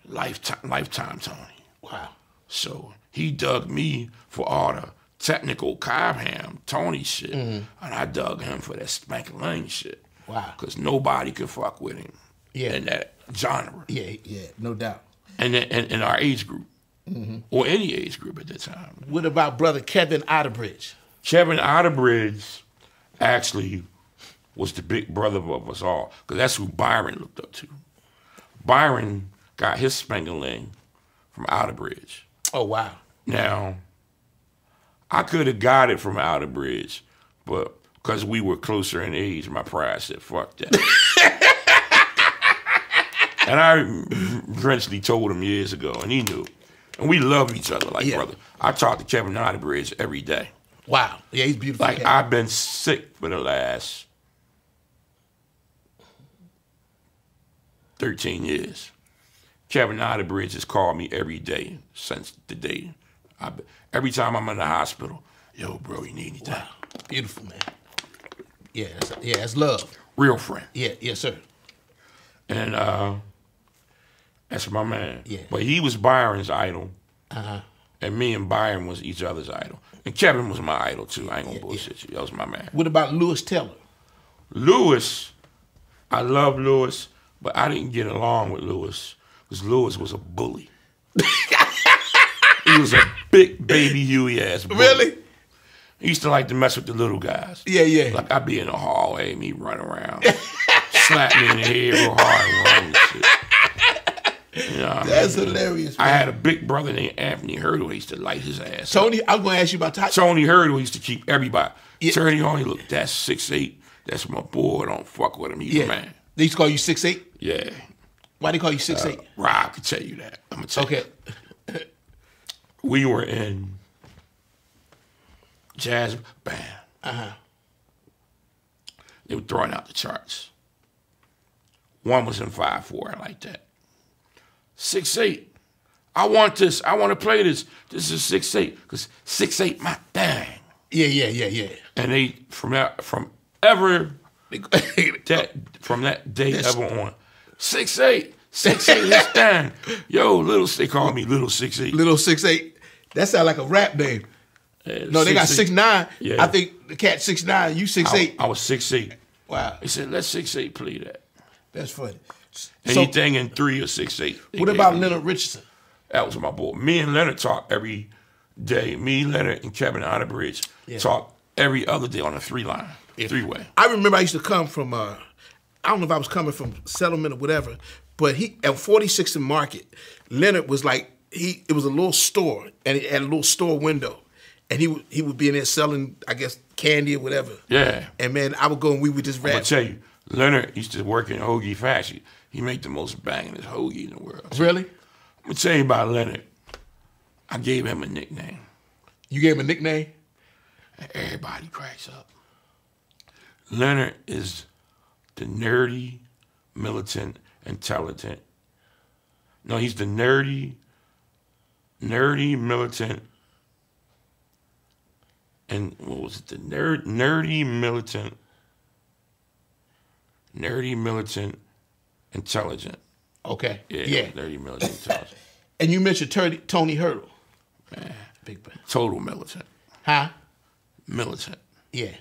S2: Lifetime Tony.
S3: Wow.
S2: So he dug me for all the technical Cobham Tony shit, and I dug him for that Spank-a-Lang shit.
S3: Wow.
S2: Because nobody could fuck with him in that genre.
S3: Yeah, no doubt.
S2: And in our age group, or any age group at that time.
S3: What about brother Kevin Otterbridge?
S2: Kevin Otterbridge actually was the big brother of us all, because that's who Byron looked up to. Byron got his Spank-a-Lang from Otterbridge.
S3: Oh, wow. Now,
S2: I could have got it from Outerbridge, but because we were closer in age, my pride said, fuck that. And I eventually told him years ago, and he knew. And we love each other like brother. I talk to Kevin Outerbridge every day.
S3: Wow. Yeah, he's beautiful.
S2: Like, I've been sick for the last 13 years. Kevin Outerbridge has called me every day since the day. Every time I'm in the hospital, yo, bro, you need anything?
S3: Wow. Beautiful, man. Yeah, that's love.
S2: Real friend.
S3: Yeah, yes, sir.
S2: And that's my man.
S3: Yeah.
S2: But he was Byron's idol. And me and Byron was each other's idol. And Kevin was my idol, too. I ain't gonna bullshit you. That was my man.
S3: What about Lewis Taylor?
S2: Lewis, I love Lewis, but I didn't get along with Lewis because Lewis was a bully. He was a big baby Huey ass bully.
S3: Really?
S2: He used to like to mess with the little guys.
S3: Yeah, yeah.
S2: Like I'd be in the hallway and he'd run around, slap me in the head real hard and run and shit. You know what
S3: That's
S2: I mean?
S3: hilarious, man.
S2: I had a big brother named Anthony Hurdle. He used to light his ass.
S3: Tony, I was going to ask you about
S2: Tony Hurdle used to keep everybody.
S3: Yeah.
S2: Turn on, he look, that's 6'8". That's my boy. Don't fuck with him. He's a man.
S3: They used to call you 6'8"?
S2: Yeah.
S3: Why they call you 6'8"?
S2: Rob could tell you that. I'm going to tell you.
S3: Okay.
S2: We were in jazz band.
S3: Uh-huh.
S2: They were throwing out the charts. One was in 5/4 like that. 6'8". I want this. I want to play this. This is 6'8", because 6'8", my thing.
S3: Yeah.
S2: And they from that day ever on, 6'8", 6'8" this thing. Yo, they call me Little 6'8".
S3: Little 6'8". That sound like a rap name. No, they got 6'9".
S2: Yeah.
S3: I think the cat 6'9", you 6'8".
S2: I was 6'8".
S3: Wow.
S2: They said, let 6'8" play that.
S3: That's funny.
S2: Anything in 3 or 6'8".
S3: What about Leonard Richardson?
S2: That was my boy. Me and Leonard talk every day. Me, Leonard, and Kevin Otterbridge talk every other day on a 3-line, 3-way.
S3: I remember I used to come from, I don't know if I was coming from Settlement or whatever, but he at 46th and Market, Leonard was like, it was a little store, and it had a little store window. And he would be in there selling, I guess, candy or whatever. Yeah. And, man, I would go and we would just rap.
S2: I'm going to tell you, Leonard used to work in hoagie factory. He made the most bangingest hoagie in the world.
S3: Really?
S2: I'm going to tell you about Leonard. I gave him a nickname.
S3: You gave him a nickname?
S2: And everybody cracks up. Leonard is the nerdy, militant, intelligent. No, he's the nerdy, militant, and what was it? The nerdy, militant, intelligent.
S3: Okay.
S2: Yeah. Nerdy, militant, intelligent.
S3: And you mentioned Tony Hurdle.
S2: Man,
S3: big man.
S2: Total militant.
S3: Huh?
S2: Militant.
S3: Yeah.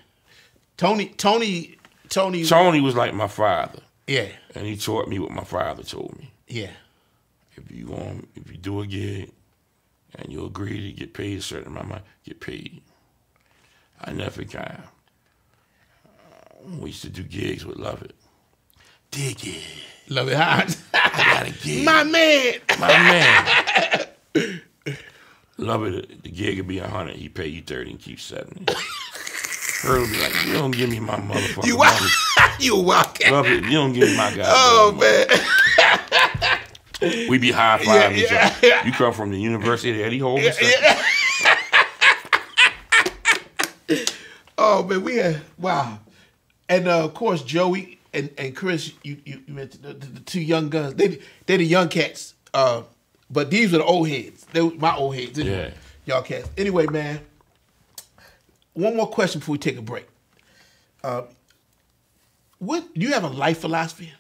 S3: Tony
S2: was like my father.
S3: Yeah.
S2: And he taught me what my father told me.
S3: Yeah.
S2: If you do a gig and you agree to get paid a certain amount of money, get paid. I never got. We used to do gigs with Love It. Dig it.
S3: Love It hot.
S2: I got a gig.
S3: My man.
S2: Love It, the gig would be 100. He pay you 30 and keep 70. Earl would be like, you don't give me my motherfucking money.
S3: You wild cat.
S2: Love It, you don't give me my goddamn
S3: money.
S2: Man. We be high-fiving each other. You come from the University of Eddie Holman.
S3: Oh, man, we had, wow. And, of course, Joey and Chris, you mentioned the two young guns. They're the young cats, but these were the old heads. They were my old heads. Yeah. Y'all cats. Anyway, man, one more question before we take a break. Do you have a life philosophy?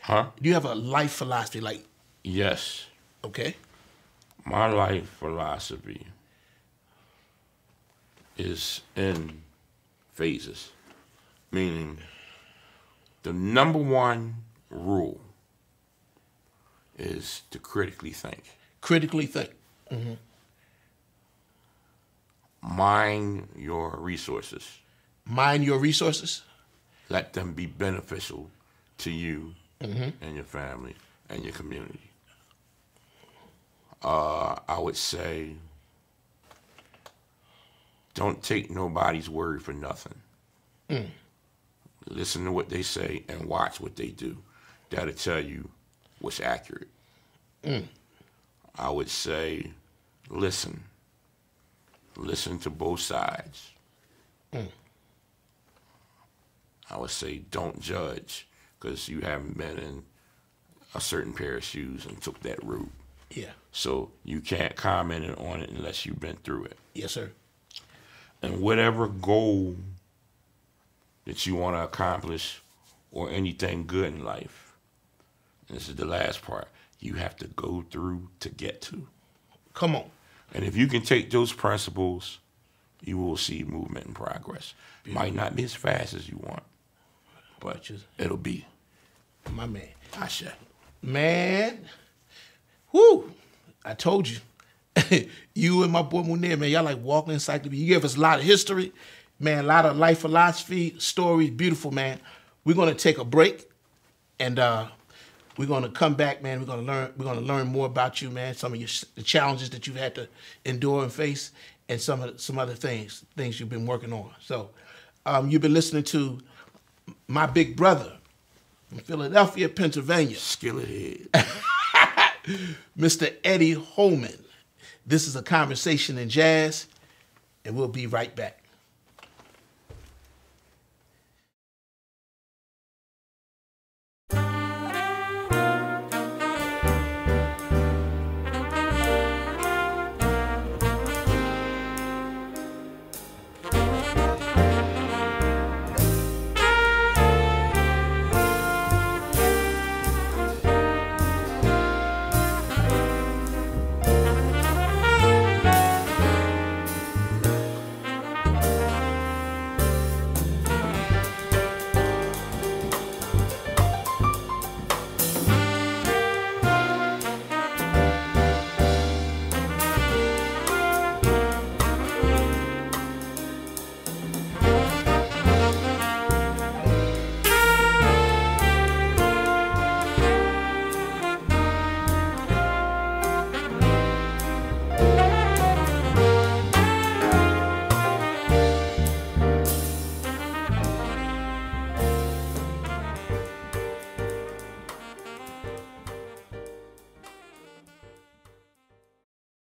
S2: Huh?
S3: Do you have a life philosophy? Like,
S2: yes.
S3: Okay.
S2: My life philosophy is in phases, meaning the number one rule is to critically think.
S3: Critically think. Mm-hmm.
S2: Mine your resources.
S3: Mine your resources?
S2: Let them be beneficial to you and your family and your community. I would say, don't take nobody's word for nothing. Listen to what they say and watch what they do. That'll tell you what's accurate. I would say, listen. Listen to both sides. I would say, don't judge, because you haven't been in a certain pair of shoes and took that route.
S3: Yeah.
S2: So you can't comment on it unless you've been through it.
S3: Yes, sir.
S2: And whatever goal that you want to accomplish or anything good in life, this is the last part, you have to go through to get to.
S3: Come on.
S2: And if you can take those principles, you will see movement and progress. Beautiful. Might not be as fast as you want, but it'll be.
S3: My man.
S2: I say.
S3: Man. Whoo. I told you. You and my boy Munir, man, y'all like walking encyclopedia. You gave us a lot of history, man, a lot of life philosophy, stories, beautiful, man. We're gonna take a break, and we're gonna come back, man. We're gonna learn more about you, man. Some of the challenges that you've had to endure and face, and some other things you've been working on. So, you've been listening to my big brother from Philadelphia, Pennsylvania,
S2: Skillet.
S3: Mr. Eddie Holman. This is A Conversation in Jazz, and we'll be right back.